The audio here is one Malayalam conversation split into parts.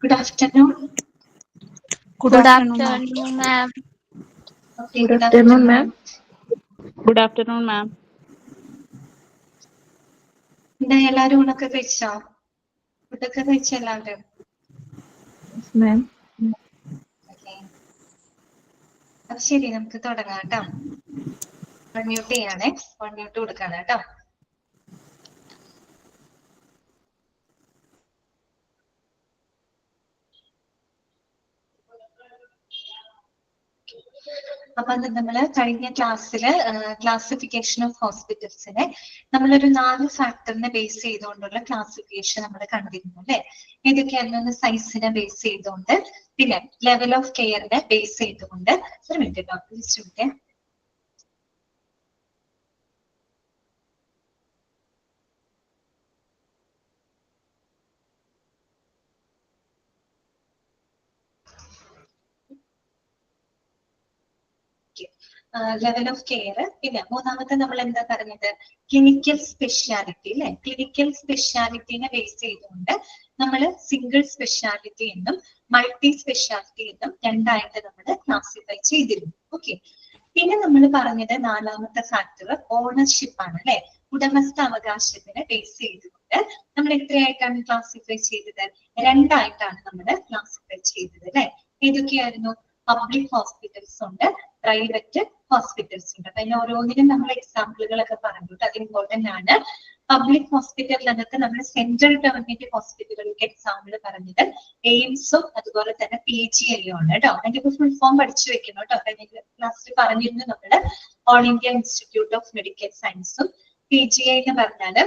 Good afternoon. Good afternoon, ma'am. Okay, good afternoon, ma'am. Good afternoon, ma'am. എല്ലാവരും ഊണൊക്കെ കഴിച്ചോ? ഫുഡൊക്കെ കഴിച്ചോ എല്ലാവരും? Yes, ma'am. Okay. അപ്പൊ ശരി, നമുക്ക് തുടങ്ങാം കേട്ടോ. അൺമ്യൂട്ട് ചെയ്യാണേ, അൺമ്യൂട്ട് കൊടുക്കാണ് കേട്ടോ. അപ്പൊ അത് നമ്മള് കഴിഞ്ഞ ക്ലാസ്സില് ക്ലാസിഫിക്കേഷൻ ഓഫ് ഹോസ്പിറ്റൽസിനെ നമ്മളൊരു 4 ഫാക്ടറിനെ ബേസ് ചെയ്തുകൊണ്ടുള്ള ക്ലാസിഫിക്കേഷൻ നമ്മൾ കണ്ടിരുന്നു അല്ലെ. ഏതൊക്കെയായിരുന്നു? സൈസിനെ ബേസ് ചെയ്തുകൊണ്ട്, പിന്നെ ലെവൽ ഓഫ് കെയറിനെ ബേസ് ചെയ്തുകൊണ്ട്. ഒരു minute doctor just level of care. പിന്നെ മൂന്നാമത്തെ നമ്മൾ എന്താ പറഞ്ഞത്? ക്ലിനിക്കൽ സ്പെഷ്യാലിറ്റി അല്ലെ. ക്ലിനിക്കൽ സ്പെഷ്യാലിറ്റിനെ ബേസ് ചെയ്തുകൊണ്ട് നമ്മൾ സിംഗിൾ സ്പെഷ്യാലിറ്റി എന്നും മൾട്ടി സ്പെഷ്യാലിറ്റി എന്നും രണ്ടായിട്ട് നമ്മൾ ക്ലാസിഫൈ ചെയ്തിരുന്നു. ഓക്കെ. പിന്നെ നമ്മൾ പറഞ്ഞത് നാലാമത്തെ ഫാക്ടർ ഓണർഷിപ്പ് ആണ് അല്ലെ. ഉടമസ്ഥ അവകാശത്തിനെ ബേസ് ചെയ്തുകൊണ്ട് നമ്മൾ എത്രയായിട്ടാണ് ക്ലാസിഫൈ ചെയ്തത്? രണ്ടായിട്ടാണ് നമ്മൾ ക്ലാസിഫൈ ചെയ്തത് അല്ലെ. ഏതൊക്കെയായിരുന്നു? പബ്ലിക് ഹോസ്പിറ്റൽസ് ഉണ്ട്, പ്രൈവറ്റ് ഹോസ്പിറ്റൽസ് ഉണ്ട്. അപ്പൊ അതിന് ഓരോന്നിനും നമ്മൾ എക്സാമ്പിളുകളൊക്കെ പറഞ്ഞിട്ട് അത് ഇമ്പോർട്ടന്റ് ആണ്. പബ്ലിക് ഹോസ്പിറ്റലിനകത്ത് നമ്മൾ സെൻട്രൽ ഗവൺമെന്റ് ഹോസ്പിറ്റലുകൾക്ക് എക്സാമ്പിൾ പറഞ്ഞത് എയിംസും അതുപോലെ തന്നെ PGI ആണ് കേട്ടോ. അതിന്റെ ഫുൾ ഫോം പഠിച്ചു വെക്കണം കേട്ടോ. കഴിഞ്ഞ ക്ലാസ്സിൽ പറഞ്ഞിരുന്നു നമ്മള് all India institute of medical സയൻസും PGI എന്ന് പറഞ്ഞാല്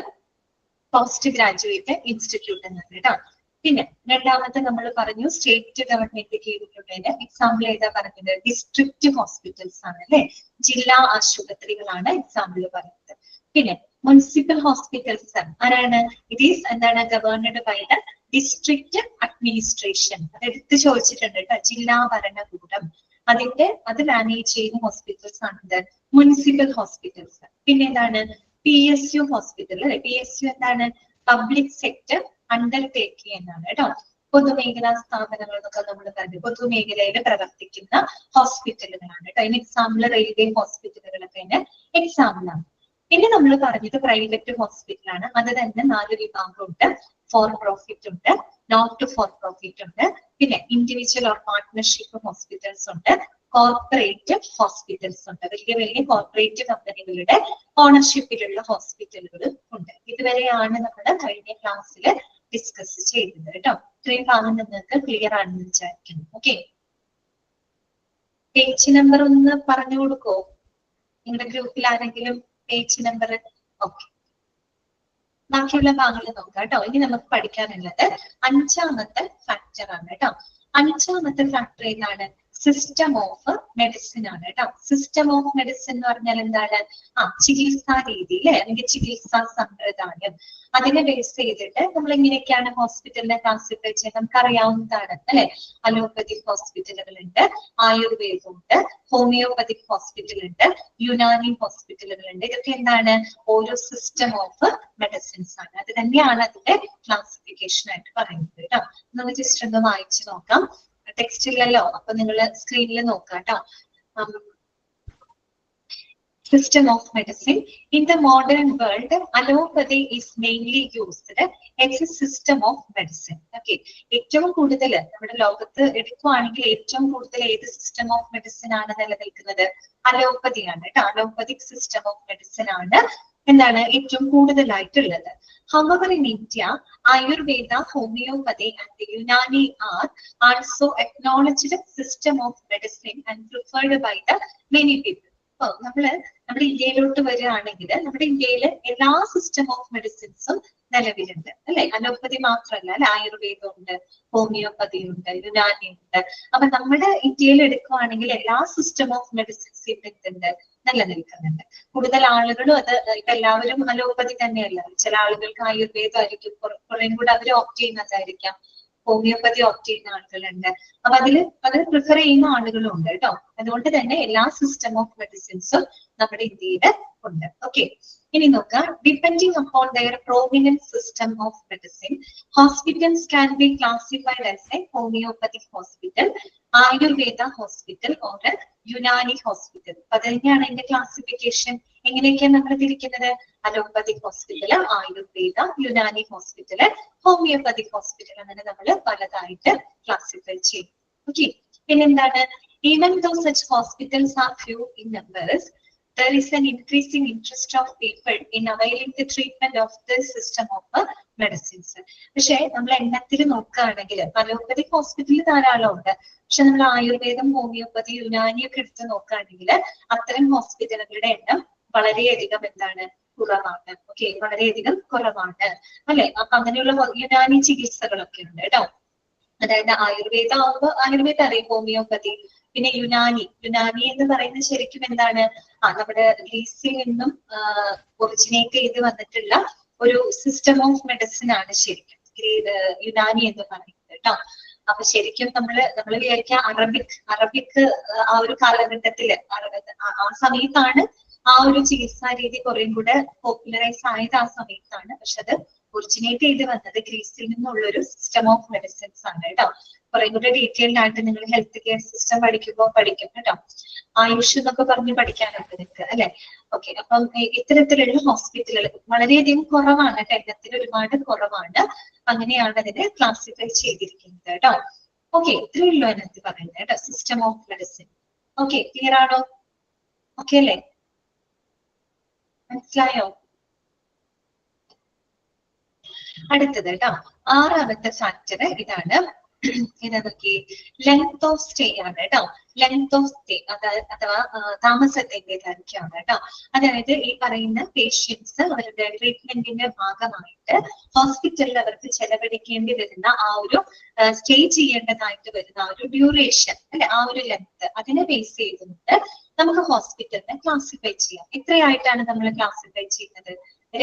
പോസ്റ്റ് ഗ്രാജുവേറ്റ് ഇൻസ്റ്റിറ്റ്യൂട്ട് എന്നാണ് കേട്ടോ. പിന്നെ രണ്ടാമത്തെ നമ്മൾ പറഞ്ഞു സ്റ്റേറ്റ് ഗവൺമെന്റ് കീഴിലുള്ളതിന് എക്സാമ്പിൾ ഏതാ പറഞ്ഞത്? ഡിസ്ട്രിക്ട് ഹോസ്പിറ്റൽസ് ആണ് അല്ലെ. ജില്ലാ ആശുപത്രികളാണ് എക്സാമ്പിൾ പറയുന്നത്. പിന്നെ മുനിസിപ്പൽ ഹോസ്പിറ്റൽസ് ആരാണ്? ഇറ്റ് ഈസ് എന്താണ്? ഗവേർണഡ് ബൈ ദ ഡിസ്ട്രിക്ട് അഡ്മിനിസ്ട്രേഷൻ. അത് എടുത്ത് ചോദിച്ചിട്ടുണ്ട് കേട്ടോ. ജില്ലാ ഭരണകൂടം അത് മാനേജ് ചെയ്യുന്ന ഹോസ്പിറ്റൽസ് ആണ് മുനിസിപ്പൽ ഹോസ്പിറ്റൽസ്. പിന്നെ എന്താണ്? PSU ഹോസ്പിറ്റൽ അല്ലെ. PSU എന്താണ്? പബ്ലിക് സെക്ടർ അണ്ടർടേക്കിംഗ് എന്നാണ് കേട്ടോ. പൊതുമേഖലാ സ്ഥാപനങ്ങൾ എന്നൊക്കെ നമ്മൾ പറഞ്ഞു. പൊതുമേഖലയിൽ പ്രവർത്തിക്കുന്ന ഹോസ്പിറ്റലുകളാണ് കേട്ടോ. അതിന് എക്സാമ്പിൾ റെയിൽവേ ഹോസ്പിറ്റലുകളൊക്കെ അതിന് എക്സാമ്പിൾ ആണ്. പിന്നെ നമ്മൾ പറഞ്ഞത് പ്രൈവറ്റ് ഹോസ്പിറ്റൽ ആണ്. അത് തന്നെ 4 വിഭാഗമുണ്ട്. ഫോർ പ്രോഫിറ്റ് ഉണ്ട്, നോട്ട് ഫോർ പ്രോഫിറ്റ് ഉണ്ട്, പിന്നെ ഇൻഡിവിജ്വൽ ഓർ പാർട്ട്ണർഷിപ്പ് ഹോസ്പിറ്റൽസ് ഉണ്ട്, കോർപ്പറേറ്റ് ഹോസ്പിറ്റൽസ് ഉണ്ട്. വലിയ വലിയ കോർപ്പറേറ്റ് കമ്പനികളുടെ ഓണർഷിപ്പിലുള്ള ഹോസ്പിറ്റലുകളും ഉണ്ട്. ഇതുവരെയാണ് നമ്മൾ കഴിഞ്ഞ ക്ലാസ്സിൽ ഡിസ്കസ് ചെയ്തത് കേട്ടോ. ഇത്രയും ഭാഗം നിങ്ങൾക്ക് ക്ലിയർ ആണെന്ന് വിചാരിക്കുന്നു. ഓക്കെ. പേജ് നമ്പർ ഒന്ന് പറഞ്ഞു കൊടുക്കോ? നിങ്ങളുടെ ഗ്രൂപ്പിൽ ആരെങ്കിലും പേജ് നമ്പർ? ഓക്കെ. ബാക്കിയുള്ള ഭാഗങ്ങൾ നോക്കാം കേട്ടോ. ഇനി നമുക്ക് പഠിക്കാനുള്ളത് 5ാമത്തെ ഫാക്ടർ ആണ് കേട്ടോ. 5ാമത്തെ ഫാക്ടർ ഏതാണ്? സിസ്റ്റം ഓഫ് മെഡിസിൻ ആണ് കേട്ടോ. സിസ്റ്റം ഓഫ് മെഡിസിൻ എന്ന് പറഞ്ഞാൽ എന്താണ്? ചികിത്സാ രീതി അല്ലെ, അല്ലെങ്കിൽ ചികിത്സാ സമ്പ്രദായം. അതിനെ ബേസ് ചെയ്തിട്ട് നമ്മൾ എങ്ങനെയൊക്കെയാണ് ഹോസ്പിറ്റലിനെ ക്ലാസിഫൈ ചെയ്യുന്നത് നമുക്ക് അറിയാവുന്നതാണ് അല്ലെ. അലോപ്പതിക് ഹോസ്പിറ്റലുകളുണ്ട്, ആയുർവേദമുണ്ട്, ഹോമിയോപ്പതിക് ഹോസ്പിറ്റൽ ഉണ്ട്, യുനാനി ഹോസ്പിറ്റലുകളുണ്ട്. ഇതൊക്കെ എന്താണ്? ഓരോ സിസ്റ്റം ഓഫ് മെഡിസിൻസ് ആണ്. അത് തന്നെയാണ് അതിന്റെ ക്ലാസിഫിക്കേഷൻ ആയിട്ട് പറയുന്നത് കേട്ടോ. നമുക്ക് ജസ്റ്റ് ഒന്ന് വായിച്ചു നോക്കാം. ടെക്സ്റ്റ് ഇല്ലല്ലോ, അപ്പൊ നിങ്ങൾ സ്ക്രീനിൽ നോക്കാം കേട്ടോ. System of medicine. In the modern world, allopathy is mainly used as a system of medicine. Okay. ഏറ്റവും കൂടുതൽ നമ്മുടെ ലോകത്ത് എടുക്കുകയാണെങ്കിൽ ഏറ്റവും കൂടുതൽ ഏത് സിസ്റ്റം ഓഫ് മെഡിസിൻ ആണ് നിലനിൽക്കുന്നത്? അലോപ്പതി ആണ് കേട്ടോ. അലോപ്പതിക് സിസ്റ്റം ഓഫ് മെഡിസിൻ ആണ് എന്താണ് ഏറ്റവും കൂടുതലായിട്ടുള്ളത്. However, in India, Ayurveda, homeopathy, and the Unani are also acknowledged system of medicine and preferred by the many people. നമ്മുടെ ഇന്ത്യയിലോട്ട് വരികയാണെങ്കിൽ നമ്മുടെ ഇന്ത്യയില് എല്ലാ സിസ്റ്റം ഓഫ് മെഡിസിൻസും നിലവിലുണ്ട് അല്ലെ. അലോപ്പതി മാത്രമല്ല അല്ലെ, ആയുർവേദം ഉണ്ട്, ഹോമിയോപ്പതി ഉണ്ട്, യുനാനി ഉണ്ട്. അപ്പൊ നമ്മുടെ ഇന്ത്യയിൽ എടുക്കുകയാണെങ്കിൽ എല്ലാ സിസ്റ്റം ഓഫ് മെഡിസിൻസ് ഇവിടെ നിലനിൽക്കുന്നുണ്ട്. കൂടുതൽ ആളുകളും അത് ഇപ്പൊ എല്ലാവരും അലോപ്പതി തന്നെയല്ല. ചില ആളുകൾക്ക് ആയുർവേദം ആയിരിക്കും കുറേ കൂടെ അവർ ഓപ്റ്റ് ചെയ്യുന്നതായിരിക്കാം. ഹോമിയോപ്പതി ഓപ്റ്റ് ചെയ്യുന്ന ആളുകളുണ്ട്. അപ്പൊ അത് പ്രിഫർ ചെയ്യുന്ന ആളുകളും ഉണ്ട് കേട്ടോ. അതുകൊണ്ട് തന്നെ എല്ലാ സിസ്റ്റം ഓഫ് മെഡിസിൻസും നമ്മുടെ ഇന്ത്യയിൽ ഉണ്ട്. ഓക്കെ, ഇനി നോക്കാം. Depending upon their prominent system of medicine, hospitals can be classified as a homeopathic hospital, Ayurveda hospital or Unani hospital. അപ്പൊ അത് തന്നെയാണ് അതിന്റെ ക്ലാസിഫിക്കേഷൻ. എങ്ങനെയൊക്കെയാണ് നമ്മൾ തിരിക്കുന്നത്? Allopathic hospital, Ayurveda, Unani hospital, homeopathic hospital, അങ്ങനെ നമ്മൾ പലതായിട്ട് ക്ലാസിഫൈ ചെയ്യും. ഓക്കെ, പിന്നെന്താണ്? Even though such hospitals are few in numbers, there is an increasing interest of people in availing the treatment of the system of medicines. പക്ഷെ നമ്മൾ എണ്ണത്തിൽ നോക്കുകയാണെങ്കിൽ അലോപ്പതിക് ഹോസ്പിറ്റലിൽ ധാരാളം ഉണ്ട്. പക്ഷെ നമ്മൾ ആയുർവേദം, ഹോമിയോപ്പതി, യുനാനി ഒക്കെ എടുത്ത് നോക്കുകയാണെങ്കിൽ അത്തരം ഹോസ്പിറ്റലുകളുടെ എണ്ണം വളരെയധികം എന്താണ്? കുറവാണ്. ഓക്കെ, വളരെയധികം കുറവാണ് അല്ലെ. അപ്പൊ അങ്ങനെയുള്ള യുനാനി ചികിത്സകളൊക്കെ ഉണ്ട് കേട്ടോ. അതായത് ആയുർവേദ ആകുമ്പോൾ ആയുർവേദ അറിയും, ഹോമിയോപ്പതി, പിന്നെ യുനാനി എന്ന് പറയുന്നത് ശരിക്കും എന്താണ്? നമ്മുടെ ഗ്രീസിൽ നിന്നും ഒറിജിനേറ്റ് ചെയ്ത് വന്നിട്ടുള്ള ഒരു സിസ്റ്റം ഓഫ് മെഡിസിൻ ആണ് ശരിക്കും യുനാനി എന്ന് പറയുന്നത് കേട്ടോ. അപ്പൊ ശരിക്കും നമ്മൾ വിചാരിക്കുക അറബിക് ആ ഒരു കാലഘട്ടത്തില് ആ സമയത്താണ് ആ ഒരു ചികിത്സാ രീതി കുറേം കൂടെ പോപ്പുലറൈസ് ആയത് ആ സമയത്താണ്. പക്ഷെ അത് ഒറിജിനേറ്റ് ചെയ്ത് വന്നത് ഗ്രീസിൽ നിന്നുള്ള ഒരു സിസ്റ്റം ഓഫ് മെഡിസിൻസ് ആണ് കേട്ടോ. കുറെ കൂടെ ഡീറ്റെയിൽഡ് ആയിട്ട് നിങ്ങൾ ഹെൽത്ത് കെയർ സിസ്റ്റം പഠിക്കുമ്പോൾ പഠിക്കും കേട്ടോ. ആയുഷ് എന്നൊക്കെ പറഞ്ഞ് പഠിക്കാനുണ്ട് നിങ്ങൾക്ക് അല്ലെ. ഓക്കെ, അപ്പം ഇത്തരത്തിലുള്ള ഹോസ്പിറ്റലുകൾ വളരെയധികം കുറവാണ്, എണ്ണത്തിൽ ഒരുപാട് കുറവാണ്. അങ്ങനെയാണ് അതിനെ ക്ലാസിഫൈ ചെയ്തിരിക്കുന്നത് കേട്ടോ. ഓക്കെ, ഇത്രയേ ഉള്ളൂ അതിനകത്ത് പറയുന്നത് കേട്ടോ, system of medicine. Okay, clear ആണോ? ഓക്കെ അല്ലേ? മനസ്സിലായോ? അടുത്തത് കേട്ടോ, ആറാമത്തെ ഫാക്ടർ ഇതാണ്. ഇതൊക്കെ ലെങ്ത് ഓഫ് സ്റ്റേ ആണ് കേട്ടോ. ലെങ്ത് ഓഫ് സ്റ്റേ അഥവാ താമസത്തിന്റെ ദൈർഘ്യമാണ് കേട്ടോ. അതായത് ഈ പറയുന്ന പേഷ്യൻസ് അവരുടെ ട്രീറ്റ്മെന്റിന്റെ ഭാഗമായിട്ട് ഹോസ്പിറ്റലിൽ അവർക്ക് ചെലവഴിക്കേണ്ടി വരുന്ന ആ ഒരു സ്റ്റേ ചെയ്യേണ്ടതായിട്ട് വരുന്ന ആ ഒരു ഡ്യൂറേഷൻ അല്ലെ, ആ ഒരു ലെങ്ത്, അതിനെ ബേസ് ചെയ്തുകൊണ്ട് നമുക്ക് ഹോസ്പിറ്റലിനെ ക്ലാസിഫൈ ചെയ്യാം. എത്രയായിട്ടാണ് നമ്മൾ ക്ലാസിഫൈ ചെയ്യുന്നത്?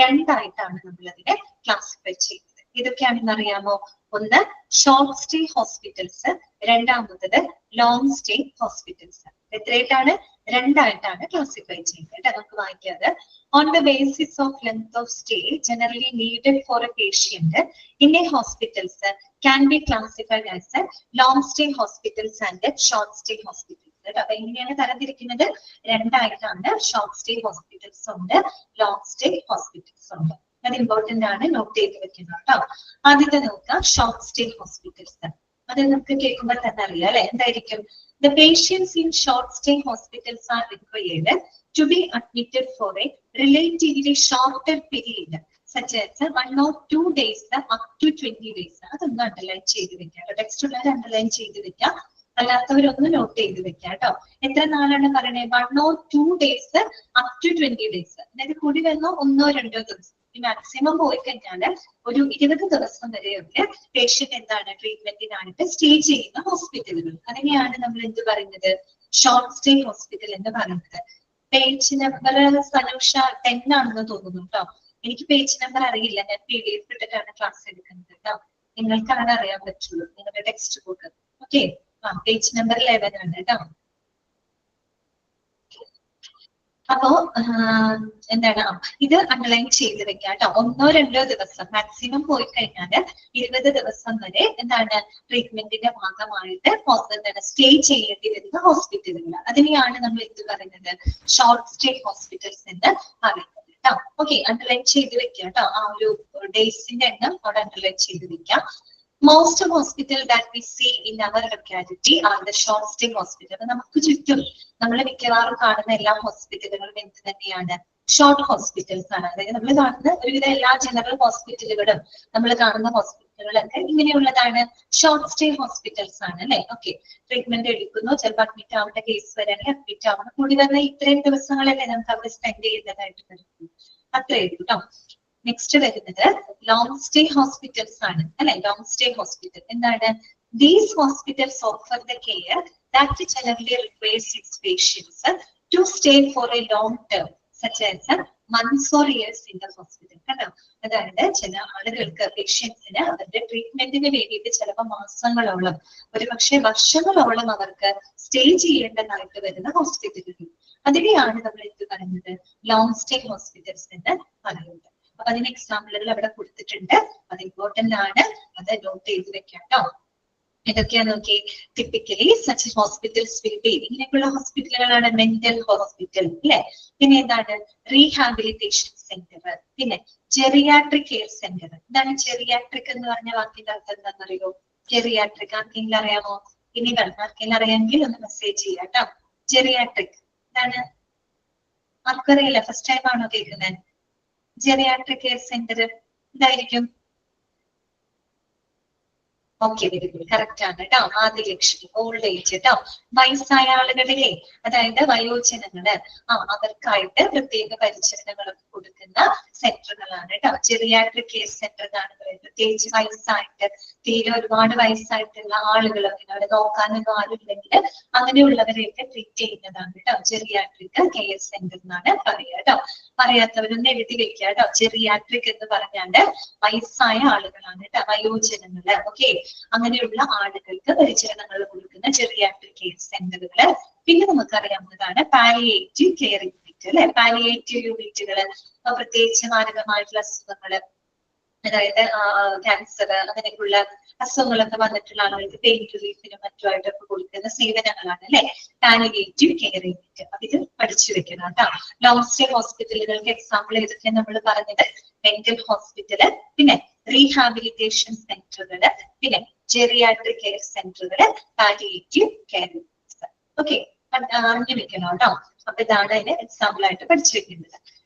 രണ്ടായിട്ടാണ് നമ്മൾ അതിനെ ക്ലാസിഫൈ ചെയ്യുന്നത്. ഇതൊക്കെയാണെന്ന് അറിയാമോ? ഒന്ന് ഷോർട്ട് സ്റ്റേ ഹോസ്പിറ്റൽസ്, രണ്ടാമത്തത് ലോങ് സ്റ്റേ ഹോസ്പിറ്റൽസ്. എത്രയായിട്ടാണ്? രണ്ടായിട്ടാണ് ക്ലാസിഫൈ ചെയ്യുന്നത്. നമുക്ക് വായിക്കാതെ on the basis of length of stay generally needed for a patient in a hospitals can be classified as a long stay hospitals and short stay hospitals. അപ്പൊ എങ്ങനെയാണ് തരംതിരിക്കുന്നത്? രണ്ടായിട്ടാണ്. ഷോർട്ട് സ്റ്റേ ഹോസ്പിറ്റൽസ് ഉണ്ട്, ലോങ് സ്റ്റേ ഹോസ്പിറ്റൽസ് ഉണ്ട്. അത് ഇമ്പോർട്ടന്റ് ആണ്, നോട്ട് ചെയ്ത് വെക്കുന്നത് കേട്ടോ. ആദ്യത്തെ നോക്കാം, ഷോർട്ട് സ്റ്റേ ഹോസ്പിറ്റൽസ്. അത് നമുക്ക് കേൾക്കുമ്പോൾ തന്നെ അറിയാം അല്ലെ, എന്തായിരിക്കും? The patients in short stay hospitals are required to be admitted for a relatively shorter period, such as 1 or 2 days up to 20 days. അതൊന്ന് അണ്ടർലൈൻ ചെയ്ത് വെക്കാം. ടെക്സ്റ്റ് ഉള്ളവർ അണ്ടർലൈൻ ചെയ്ത് വെക്കാം, അല്ലാത്തവരൊന്ന് നോട്ട് ചെയ്ത് വെക്കാം കേട്ടോ. എത്ര നാളാണ് പറയണേ? 1 or 2 days up to 20 days. അതായത് കൂടി വരുന്നോ 1 or 2 ദിവസം. മാക്സിമം പോയി കഴിഞ്ഞാല് ഒരു 20 ദിവസം വരെയൊക്കെ പേഷ്യന്റ് എന്താണ് ട്രീറ്റ്മെന്റിനായിട്ട് സ്റ്റേ ചെയ്യുന്ന ഹോസ്പിറ്റലുകൾ. അതിനെയാണ് നമ്മൾ എന്ത് പറയുന്നത്? ഷോർട്ട് സ്റ്റേ ഹോസ്പിറ്റൽ എന്ന് പറയുന്നത്. പേജ് നമ്പർ സനുഷ 10 ആണെന്ന് തോന്നുന്നു കേട്ടോ. എനിക്ക് പേജ് നമ്പർ അറിയില്ല, ഞാൻ PDF ഇട്ടിട്ടാണ് ക്ലാസ് എടുക്കുന്നത് കേട്ടോ. നിങ്ങൾക്കാണ് അറിയാൻ പറ്റുള്ളൂ, നിങ്ങളുടെ text book. Okay, page number 11 ആണ് കേട്ടോ. അപ്പോ എന്താണ്, ഇത് അണ്ടർലൈൻ ചെയ്ത് വെക്കാം കേട്ടോ. 1 or 2 ദിവസം മാക്സിമം പോയി കഴിഞ്ഞാല് 20 ദിവസം വരെ എന്താണ് ട്രീറ്റ്മെന്റിന്റെ ഭാഗമായിട്ട് എന്താണ് സ്റ്റേ ചെയ്യേണ്ടി വരുന്ന ഹോസ്പിറ്റലുകൾ. അതിനെയാണ് നമ്മൾ എന്ത് പറയുന്നത്? ഷോർട്ട് സ്റ്റേ ഹോസ്പിറ്റൽസ് എന്ന് പറയുന്നത് കേട്ടോ. ഓക്കെ, അണ്ടർലൈൻ ചെയ്ത് വെക്കാം കേട്ടോ. ആ ഒരു ഡേയ്സിന്റെ എണ്ണം അവിടെ അണ്ടർലൈൻ ചെയ്ത് വെക്കാം. Most hospitals that we see in our locality are the short stay hospital. നമുക്ക് ചുറ്റും നമ്മൾ മിക്കവാറും കാണുന്ന എല്ലാ ഹോസ്പിറ്റലുകളും എന്ത് തന്നെയാണ്? ഷോർട്ട് ഹോസ്പിറ്റൽസ് ആണ്. അതായത് നമ്മൾ കാണുന്ന ഒരുവിധ എല്ലാ ജനറൽ ഹോസ്പിറ്റലുകളും നമ്മൾ കാണുന്ന ഹോസ്പിറ്റലുകളൊക്കെ ഇങ്ങനെയുള്ളതാണ്, ഷോർട്ട് സ്റ്റേ ഹോസ്പിറ്റൽസ് ആണ് അല്ലെ. ഓക്കെ, ട്രീറ്റ്മെന്റ് എടുക്കുന്നു, ചിലപ്പോൾ അഡ്മിറ്റ് ആവേണ്ട കേസ് വരാണെങ്കിൽ അഡ്മിറ്റ് ആവണം. കൂടി വന്ന ഇത്രയും ദിവസങ്ങളല്ലേ നമുക്ക് അവിടെ സ്പെൻഡ് ചെയ്യുന്നതായിട്ട് വരുന്നു. അത്രയും കേട്ടോ. നെക്സ്റ്റ് വരുന്നത് ലോങ് സ്റ്റേ ഹോസ്പിറ്റൽസ് ആണ് അല്ലെ. ലോങ് സ്റ്റേ ഹോസ്പിറ്റൽ എന്താണ്? These hospitals offer the care that generally requires its patients to stay for a long term, such as months or years in the hospital. കേട്ടോ, അതായത് ചില ആളുകൾക്ക് പേഷ്യൻസിന് അവരുടെ ട്രീറ്റ്മെന്റിന് വേണ്ടിയിട്ട് ചിലപ്പോൾ മാസങ്ങളോളം ഒരുപക്ഷെ വർഷങ്ങളോളം അവർക്ക് സ്റ്റേ ചെയ്യേണ്ടതായിട്ട് വരുന്ന ഹോസ്പിറ്റലുകൾ, അതിനെയാണ് നമ്മൾ എന്ത് പറയുന്നത്, ലോങ് സ്റ്റേ ഹോസ്പിറ്റൽസ് എന്ന് പറയുന്നത്. അപ്പൊ അതിന് എക്സാമ്പിളുകൾ അവിടെ കൊടുത്തിട്ടുണ്ട്, അത് ഇമ്പോർട്ടന്റ് ആണ്, അത് നോട്ട് ചെയ്ത് വെക്കാം കേട്ടോ. ഇതൊക്കെയാ നോക്കി, typically such hospitals will be, ഇങ്ങനെയൊക്കെയുള്ള ഹോസ്പിറ്റലുകളാണ് മെന്റൽ ഹോസ്പിറ്റൽ അല്ലെ. പിന്നെ എന്താണ്, റീഹാബിലിറ്റേഷൻ സെന്റർ, പിന്നെ ജെറിയാട്രിക് കെയർ സെന്റർ. എന്താണ് ജെറിയാട്രിക് എന്ന് പറഞ്ഞ വാക്കിന്റെ അർത്ഥം എന്താണെന്നറിയോ? ജെറിയാട്രിക് ആർക്കെങ്കിലും അറിയാമോ? ഇനി ആർക്കെങ്കിലും അറിയാമെങ്കിൽ ഒന്ന് മെസ്സേജ് ചെയ്യാം കേട്ടോ. ജെറിയാട്രിക് എന്താണ്, ആർക്കറിയില്ല? ഫസ്റ്റ് ടൈം ആണോ കേൾക്കുന്നത്? ജെറിയാട്രിക് കെയർ സെന്റർ എന്തായിരിക്കും? ഓക്കെ, വെരി ഗുഡ്, കറക്റ്റ് ആണ് കേട്ടോ. ആദ്യലക്ഷ്മി, ഓൾഡ് ഏജ് കേട്ടോ, വയസ്സായ ആളുകളിലെ, അതായത് വയോജനങ്ങള്, അവർക്കായിട്ട് പ്രത്യേക പരിചരണങ്ങളൊക്കെ കൊടുക്കുന്ന സെന്ററുകളാണ് കേട്ടോ ജെറിയാട്രിക് കെയർ സെന്റർ എന്നാണ് പറയുന്നത്. പ്രത്യേകിച്ച് വയസ്സായിട്ട്, തീരെ ഒരുപാട് വയസ്സായിട്ടുള്ള ആളുകൾ, അവിടെ നോക്കാനൊന്നും ആരുമില്ലെങ്കിൽ അങ്ങനെയുള്ളവരെയൊക്കെ ട്രീറ്റ് ചെയ്യുന്നതാണ് കേട്ടോ ജെറിയാട്രിക് കെയർ സെന്റർ എന്നാണ് പറയുക കേട്ടോ. പറയാത്തവരൊന്ന് എഴുതി വെക്കുക കേട്ടോ. ജെറിയാട്രിക് എന്ന് പറഞ്ഞാല് വയസ്സായ ആളുകളാണ് കേട്ടോ, വയോജനങ്ങള്. ഓക്കെ, അങ്ങനെയുള്ള ആളുകൾക്ക് പരിചരണങ്ങൾ കൊടുക്കുന്ന ജെറിയാട്രിക് കെയർ സെന്ററുകള്. പിന്നെ നമുക്കറിയാവുന്നതാണ് പാലിയേറ്റീവ് കെയർ യൂണിറ്റ് അല്ലെ. പാലിയേറ്റീവ് യൂണിറ്റുകള് പ്രത്യേകിച്ച് മാരകമായിട്ടുള്ള അസുഖങ്ങള്, അതായത് ക്യാൻസർ, അങ്ങനെയൊക്കെയുള്ള അസുഖങ്ങളൊക്കെ വന്നിട്ടുള്ള ആളുകൾക്ക് പെയിൻ റിലീഫിനും മറ്റുമായിട്ടൊക്കെ കൊടുക്കുന്ന സേവനങ്ങളാണ് അല്ലെ പാലിയേറ്റീവ് കെയർ യൂണിറ്റ്. അപ്പൊ ഇത് പഠിച്ചു വെക്കണം കേട്ടോ. ലോങ് സ്റ്റേ ഹോസ്പിറ്റലുകൾക്ക് എക്സാമ്പിൾ ഏതൊക്കെ നമ്മൾ പറഞ്ഞത്, മെന്റൽ ഹോസ്പിറ്റല്, പിന്നെ റീഹാബിലിറ്റേഷൻ സെന്ററുകള്, പിന്നെ ജെറിയാട്രിക് കെയർ സെന്ററുകള്, പാലിയേറ്റീവ് കെയർ യൂണിറ്റ്സ്. ഓക്കെ, അറിഞ്ഞു വെക്കണം കേട്ടോ. അപ്പൊ ഇതാണ് അതിന് എക്സാമ്പിൾ ആയിട്ട് പഠിച്ചു വെക്കുന്നത്.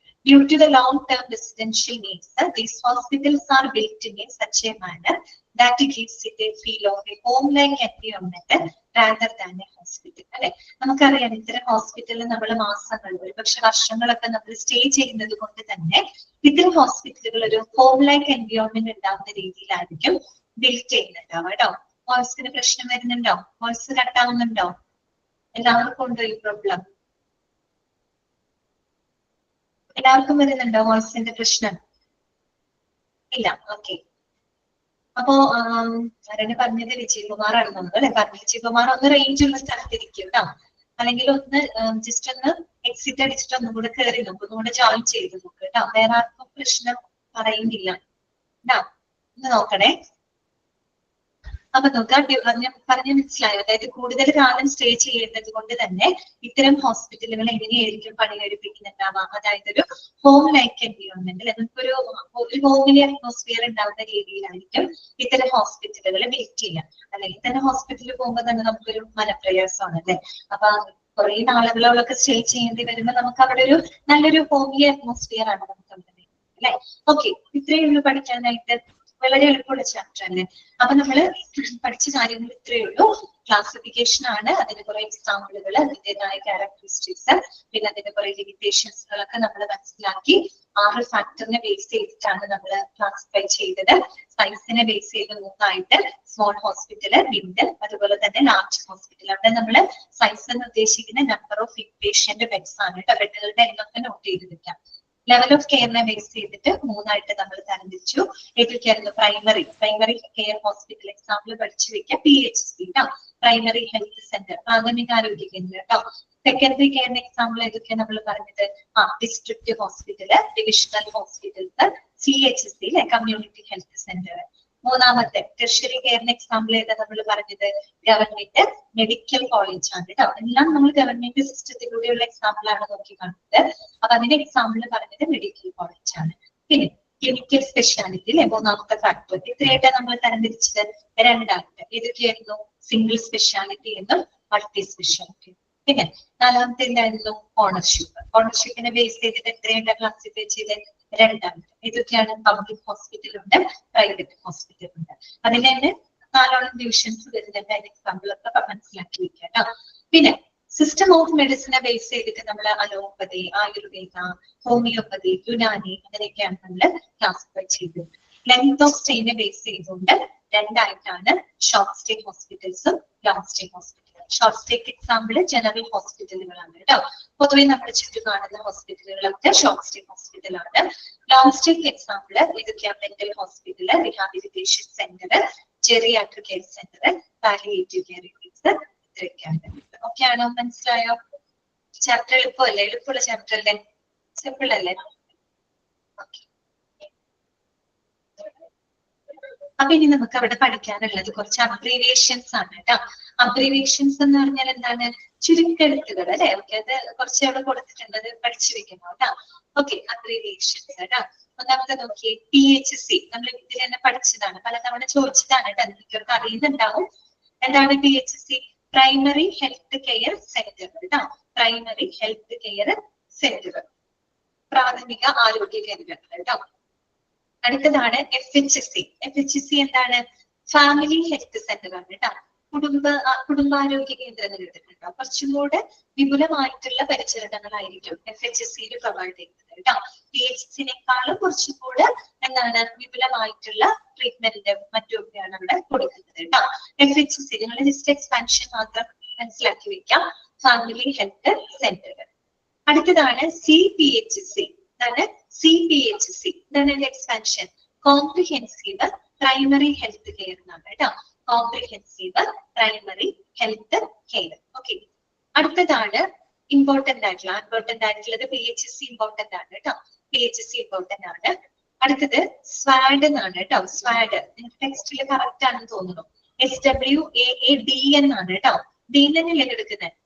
Due to the long-term residential needs, these hospitals are built in such a manner that it gives it a feel of a home-like environment rather than a hospital. അല്ലെ, നമുക്കറിയാം ഇത്തരം ഹോസ്പിറ്റലിൽ നമ്മൾ മാസങ്ങൾ, ഒരുപക്ഷെ വർഷങ്ങളൊക്കെ നമ്മൾ സ്റ്റേ ചെയ്യുന്നത് കൊണ്ട് തന്നെ ഇത്തരം ഹോസ്പിറ്റലുകൾ ഒരു ഹോം-ലൈക്ക് എൻവയോൺമെന്റ് ഉണ്ടാകുന്ന രീതിയിലായിരിക്കും ബിൽഡ് ചെയ്യുന്നുണ്ടാവും കേട്ടോ. വോയിസിന് പ്രശ്നം വരുന്നുണ്ടോ? വോയിസ് കട്ടാവുന്നുണ്ടോ? എല്ലാവർക്കും ഉണ്ടോ ഈ പ്രോബ്ലം? എല്ലാവർക്കും വരുന്നുണ്ടോ വോയിസിന്റെ പ്രശ്നം? ഇല്ല, ഓക്കെ. അപ്പോ ആരാണ് പറഞ്ഞത്? വിജയകുമാർ ആണ് തോന്നുന്നത് അല്ലെ. പറഞ്ഞു വിജയകുമാർ, ഒന്ന് റേഞ്ച് ഉള്ള സ്ഥലത്തിരിക്കും കേട്ടോ, അല്ലെങ്കിൽ ഒന്ന് ജസ്റ്റ് ഒന്ന് എക്സിറ്റ് അടിച്ചിട്ട് ഒന്നും കൂടെ കയറി നോക്കും, ഒന്നുകൂടെ ജോയിൻ ചെയ്ത് നോക്ക് കേട്ടോ. വേറെ ആർക്കും പ്രശ്നം പറയുന്നില്ല കേട്ടോ, ഒന്ന് നോക്കണേ. അപ്പൊ നോക്കാം, പറഞ്ഞ മനസ്സിലായോ? അതായത് കൂടുതൽ കാലം സ്റ്റേ ചെയ്യുന്നത് കൊണ്ട് തന്നെ ഇത്തരം ഹോസ്പിറ്റലുകൾ എങ്ങനെയായിരിക്കും പണികഴിപ്പിക്കുന്നുണ്ടാവാം, അതായത് ഒരു ഹോം ലൈക്ക് എൻവയോൺമെന്റ്, നമുക്കൊരു ഹോമിലെ അറ്റ്മോസ്ഫിയർ ഉണ്ടാവുന്ന രീതിയിലായിരിക്കും ഇത്തരം ഹോസ്പിറ്റലുകൾ ബിൽഡ് ചെയ്യാം. അല്ലെങ്കിൽ തന്നെ ഹോസ്പിറ്റലിൽ പോകുമ്പോൾ തന്നെ നമുക്കൊരു മനപ്രയാസമാണ് അല്ലെ. അപ്പൊ കുറെ നാളുകളോളൊക്കെ സ്റ്റേ ചെയ്യേണ്ടി വരുമ്പോൾ നമുക്ക് അവിടെ ഒരു നല്ലൊരു ഹോമിലി അറ്റ്മോസ്ഫിയർ ആണ് നമുക്ക് അവിടെ അല്ലെ. ഓക്കെ, ഇത്രയേ ഉള്ളൂ പഠിക്കാനായിട്ട്. വളരെ എളുപ്പമുള്ള ചാപ്റ്റർ അല്ലേ. അപ്പൊ നമ്മള് പഠിച്ച കാര്യങ്ങൾ ഇത്രയേ ഉള്ളൂ. ക്ലാസിഫിക്കേഷൻ ആണ്, അതിന്റെ കുറെ എക്സാമ്പിളുകൾ, അതിൻ്റെതായ ക്യാരക്ടറിസ്റ്റിക്സ്, പിന്നെ അതിന്റെ കുറെ ലിമിറ്റേഷൻസുകളൊക്കെ നമ്മൾ മനസ്സിലാക്കി. 6 ഫാക്ടറിനെ ബേസ് ചെയ്തിട്ടാണ് നമ്മൾ ക്ലാസിഫൈ ചെയ്തത്. സൈസിനെ ബേസ് ചെയ്ത് 3ആയിട്ട്, സ്മോൾ ഹോസ്പിറ്റല്, മിഡ്, അതുപോലെ തന്നെ ലാർജ് ഹോസ്പിറ്റൽ. അവിടെ നമ്മൾ സൈസ് എന്ന് ഉദ്ദേശിക്കുന്ന നമ്പർ ഓഫ് ഇൻപേഷ്യന്റ് ബെഡ്സ് ആണ് കേട്ടോ. ബെഡുകളുടെ എണ്ണമൊക്കെ നോട്ട് ചെയ്ത് വെക്കാം. ലെവൽ ഓഫ് കെയറിനെ ബേസ് ചെയ്തിട്ട് 3ആയിട്ട് നമ്മൾ തരംതിരിച്ചു. ഏതൊക്കെയായിരുന്നു? പ്രൈമറി കെയർ ഹോസ്പിറ്റൽ എക്സാമ്പിൾ പഠിച്ചു വെക്കാം. PHC കേട്ടോ, പ്രൈമറി ഹെൽത്ത് സെന്റർ, പ്രാഥമിക ആരോഗ്യ കേന്ദ്രം കേട്ടോ. സെക്കൻഡറി കെയറിന്റെ എക്സാമ്പിൾ ഏതൊക്കെയാണ് നമ്മൾ പറഞ്ഞത്? District hospital, divisional hospitals, CHC അല്ലെ, കമ്മ്യൂണിറ്റി ഹെൽത്ത് സെന്റർ. 3ആമത്തെ ടെർഷ്യറി കെയറിന്റെ എക്സാമ്പിൾ ഏതാ നമ്മൾ പറഞ്ഞത്? ഗവൺമെന്റ് മെഡിക്കൽ കോളേജ് ആണ് കേട്ടോ. എല്ലാം നമ്മൾ ഗവൺമെന്റ് സിസ്റ്റത്തിലൂടെയുള്ള എക്സാമ്പിൾ ആണ് നോക്കി കാണുന്നത്. അപ്പൊ അതിന്റെ എക്സാമ്പിൾ പറഞ്ഞത് മെഡിക്കൽ കോളേജ് ആണ്. പിന്നെ ക്ലിനിക്കൽ സ്പെഷ്യാലിറ്റി അല്ലെ, 3ആമത്തെ ഫാക്ടർ. ഇത്രയായിട്ട് നമ്മൾ തരംതിരിച്ചത് 2ആയിട്ട്. ഏതൊക്കെയായിരുന്നു? സിംഗിൾ സ്പെഷ്യാലിറ്റി എന്നും മൾട്ടി സ്പെഷ്യാലിറ്റി. പിന്നെ 4ആമത്തെ എന്തായിരുന്നു? ഓണർഷിപ്പിനെ ബേസ് ചെയ്തിട്ട് എത്രയായിട്ട് ക്ലാസിഫൈ ചെയ്ത്? 2ആയിട്ട്. ഇതൊക്കെയാണ് പബ്ലിക് ഹോസ്പിറ്റൽ ഉണ്ട്, പ്രൈവറ്റ് ഹോസ്പിറ്റൽ ഉണ്ട്. അതിന്റെ തന്നെ 4 ഡിവിഷൻസ് വരുന്നുണ്ട്. അതിന്റെ എക്സാമ്പിൾ ഒക്കെ മനസ്സിലാക്കി വെക്കുക കേട്ടോ. പിന്നെ സിസ്റ്റം ഓഫ് മെഡിസിനെ ബേസ് ചെയ്തിട്ട് നമ്മൾ അലോപ്പതി, ആയുർവേദ, ഹോമിയോപ്പതി, യുനാനി അങ്ങനെയൊക്കെയാണ് നമ്മൾ ക്ലാസിഫൈ ചെയ്തത്. ലെങ്ത് ഓഫ് സ്റ്റേനെ ബേസ് ചെയ്തുകൊണ്ട് 2ആയിട്ടാണ് ഷോർട്ട് സ്റ്റേ ഹോസ്പിറ്റൽസും ലോങ് സ്റ്റേ ഹോസ്പിറ്റലും. ഷോർട്ട് സ്റ്റേക്ക് എക്സാമ്പിൾ ജനറൽ ഹോസ്പിറ്റലുകളാണ് കേട്ടോ. പൊതുവെ നമ്മുടെ ചുറ്റും കാണുന്ന ഹോസ്പിറ്റലുകളൊക്കെ ഷോർട്ട് സ്റ്റേക്ക് ഹോസ്പിറ്റലാണ്. ലോങ് സ്റ്റേക്ക് എക്സാമ്പിൾ ഇതൊക്കെയാണ് mental hospital, rehabilitation centre, geriatric care centre, palliative care units, ഇത്രയൊക്കെയാണ്. ഓക്കെ ആണോ? മനസ്സിലായോ? ചാപ്റ്റർ എളുപ്പമല്ലേ? എളുപ്പമുള്ള ചാപ്റ്റർ അല്ലേ? സിമ്പിൾ അല്ലേ? ഓക്കെ. അപ്പൊ ഇനി നമുക്ക് അവിടെ പഠിക്കാനുള്ളത് കുറച്ച് അബ്രീവിയേഷൻസ് ആണ് കേട്ടോ. അബ്രീവിയേഷൻസ് എന്ന് പറഞ്ഞാൽ എന്താണ്? ചുരുക്കെഴുത്തുകൾ അല്ലെ? ഓക്കെ, അത് കുറച്ച് അവിടെ കൊടുത്തിട്ടുണ്ട്, അത് പഠിച്ചു വെക്കണം കേട്ടോ. ഓക്കെ, അബ്രീവിയേഷൻസ് കേട്ടോ. ഒന്നാമത്തെ നോക്കിയേ, PHC. നമ്മൾ ഇതിൽ തന്നെ പഠിച്ചതാണ്, പലതവണ ചോദിച്ചതാണ് കേട്ടോ. നിങ്ങൾക്ക് അറിയുന്നുണ്ടാവും. എന്താണ് PHC? Primary health care centre കേട്ടോ. പ്രൈമറി ഹെൽത്ത് കെയർ സെന്റർ, പ്രാഥമിക ആരോഗ്യ കേന്ദ്രങ്ങൾ കേട്ടോ. അടുത്തതാണ് FHC. FHC എന്താണ്? ഫാമിലി ഹെൽത്ത് സെന്റർ ആണ് കേട്ടോ. കുടുംബാരോഗ്യ കേന്ദ്രങ്ങൾ എടുത്തിട്ടുണ്ടോ? കുറച്ചും കൂടെ വിപുലമായിട്ടുള്ള പരിചരണങ്ങളായിരിക്കും FHC പ്രൊവൈഡ് ചെയ്യുന്നത് കേട്ടോ. PHC-നേക്കാളും കുറച്ചും കൂടെ എന്താണ് വിപുലമായിട്ടുള്ള ട്രീറ്റ്മെന്റ് മറ്റൊക്കെയാണ് അവിടെ കൊടുക്കുന്നത് കേട്ടോ. FHC നിങ്ങൾ ജസ്റ്റ് എക്സ്പാൻഷൻ മാത്രം മനസ്സിലാക്കി വെക്കാം. Family health centre. അടുത്തതാണ് CPHC. എന്താണ് CPHC? ഇതാണ് expansion. Comprehensive primary health care എന്നാണ് കേട്ടോ. Comprehensive primary health care. Okay, അടുത്തതാണ് ഇമ്പോർട്ടന്റ് ആയിട്ടുള്ളത് PHC ഇമ്പോർട്ടന്റ് ആണ് കേട്ടോ. PHC ഇമ്പോർട്ടന്റ് ആണ്. അടുത്തത് SWAD എന്നാണ് കേട്ടോ. SWAD ടെക്സ്റ്റിൽ കറക്റ്റ് ആണെന്ന് തോന്നുന്നു. SWAAD എന്നാണ് കേട്ടോ. D തന്നെയല്ലേ എടുക്കുന്നത്?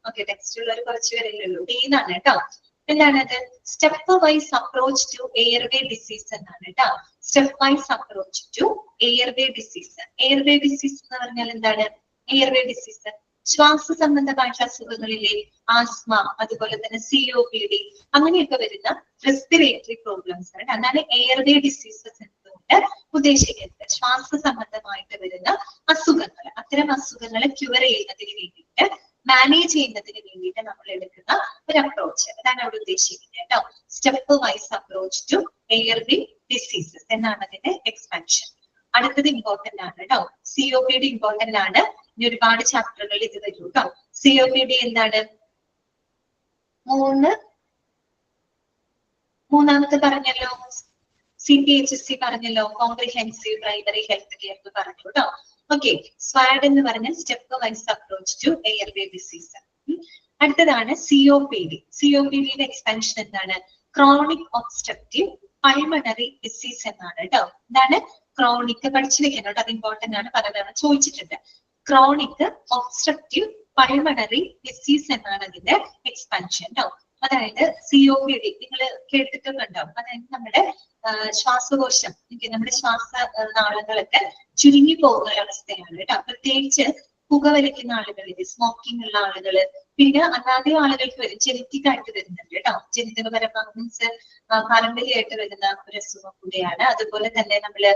ഓക്കെ, ടെക്സ്റ്റിലുള്ള ഒരു കുറച്ച് പേരല്ലേ ഉള്ളൂ. D എന്നാണ് കേട്ടോ. എന്താണത്? Step wise approach to airway disease എന്നാണ് കേട്ടോ. Step wise approach to airway disease. Airway disease എന്ന് പറഞ്ഞാൽ എന്താണ്? എയർവേ ഡിസീസ് ശ്വാസ സംബന്ധമായിട്ടുള്ള അസുഖങ്ങളിലെ ആസ്മ, അതുപോലെ തന്നെ COPD, അങ്ങനെയൊക്കെ വരുന്ന റെസ്പിറേറ്ററി പ്രോബ്ലംസ് ആണ്. അതാണ് എയർവേ ഡിസീസസ് എന്നുകൊണ്ട് ഉദ്ദേശിക്കുന്നത്. ശ്വാസ സംബന്ധമായിട്ട് വരുന്ന അസുഖങ്ങൾ, അത്തരം അസുഖങ്ങളെ ക്യൂർ ചെയ്യുന്നതിന് വേണ്ടിയിട്ട്, മാനേജ് ചെയ്യുന്നതിന് വേണ്ടിയിട്ട് നമ്മൾ എടുക്കുന്ന ഒരു അപ്രോച്ച്, അതാണ് അവിടെ ഉദ്ദേശിക്കുന്നത് കേട്ടോ. Step wise approach to airway diseases എന്നാണ് അതിന്റെ എക്സ്പാൻഷൻ. അടുത്തത് ഇമ്പോർട്ടന്റ് ആണ് കേട്ടോ. COPD ഇമ്പോർട്ടന്റ് ആണ്. ഇനി ഒരുപാട് ചാപ്റ്ററുകൾ ഇത് വരും കേട്ടോ. COPD എന്താണ്? മൂന്നാമത്തെ പറഞ്ഞല്ലോ, CPHC പറഞ്ഞല്ലോ, കോംപ്രിഹെൻസീവ് പ്രൈമറി ഹെൽത്ത് കെയർ എന്ന് പറഞ്ഞു കേട്ടോ. ഓക്കെ, SWAD എന്ന് പറഞ്ഞാൽ step wise approach to airway disease. അടുത്തതാണ് COPD. COPDയുടെ എക്സ്പാൻഷൻ എന്താണ്? ക്രോണിക് ഒബ്സ്ട്രക്റ്റീവ് പൾമണറി ഡിസീസ് എന്നാണ് കേട്ടോ. എന്താണ്? ക്രോണിക് പഠിച്ചു വെക്കണം കേട്ടോ, അത് ഇമ്പോർട്ടന്റ് ആണ്, പലതവണ ചോദിച്ചിട്ടുണ്ട്. ക്രോണിക് ഒബ്സ്ട്രക്റ്റീവ് പൾമണറി ഡിസീസ് എന്നാണ് അതിന്റെ എക്സ്പാൻഷൻ കേട്ടോ. അതായത് COPD നിങ്ങൾ കേട്ടിട്ടൊക്കെ ഉണ്ടാവും. അതായത് നമ്മുടെ ശ്വാസകോശം, നമ്മുടെ ശ്വാസ നാളങ്ങളൊക്കെ ചുരുങ്ങി പോകുന്ന ഒരവസ്ഥയാണ് കേട്ടോ. പ്രത്യേകിച്ച് പുകവലിക്കുന്ന ആളുകളിൽ, സ്മോക്കിംഗ് ഉള്ള ആളുകള്, പിന്നെ അല്ലാതെ ആളുകൾക്ക് വരും, ജനറ്റിക് ആയിട്ട് വരുന്നുണ്ട് കേട്ടോ. ജനിതകപരമായി മീൻസ് പാരമ്പര്യമായിട്ട് വരുന്ന ഒരു അസുഖം കൂടിയാണ്. അതുപോലെ തന്നെ നമ്മള്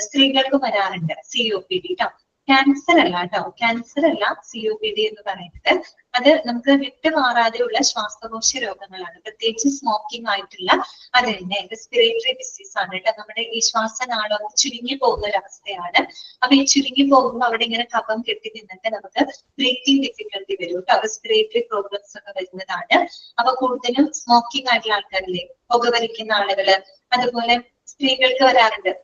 സ്ത്രീകൾക്ക് വരാറുണ്ട് COPD കേട്ടോ. ക്യാൻസർ അല്ല കേട്ടോ, ക്യാൻസർ അല്ല COPD എന്ന് പറയുന്നത്. അത് നമുക്ക് വിട്ടുമാറാതെയുള്ള ശ്വാസകോശ രോഗങ്ങളാണ്, പ്രത്യേകിച്ച് സ്മോക്കിംഗ് ആയിട്ടുള്ള അത് തന്നെ റെസ്പിറേറ്ററി ഡിസീസ് ആണ് കേട്ടോ. നമ്മുടെ ഈ ശ്വാസനാളം ചുരുങ്ങി പോകുന്ന ഒരു അവസ്ഥയാണ്. അപ്പൊ ഈ ചുരുങ്ങി പോകുമ്പോൾ അവിടെ ഇങ്ങനെ കഫം കെട്ടി നിന്നിട്ട് നമുക്ക് ബ്രീത്തിങ് ഡിഫിക്കൽട്ടി വരും കേട്ടോ. റെസ്പിറേറ്ററി പ്രോബ്ലംസ് ഒക്കെ വരുന്നതാണ്. അപ്പൊ കൂടുതലും സ്മോക്കിംഗ് ആയിട്ടുള്ള ആൾക്കാരില്ലേ, പുകവലിക്കുന്ന ആളുകള്, അതുപോലെ സ്ത്രീകൾക്ക് വരാറുണ്ട്.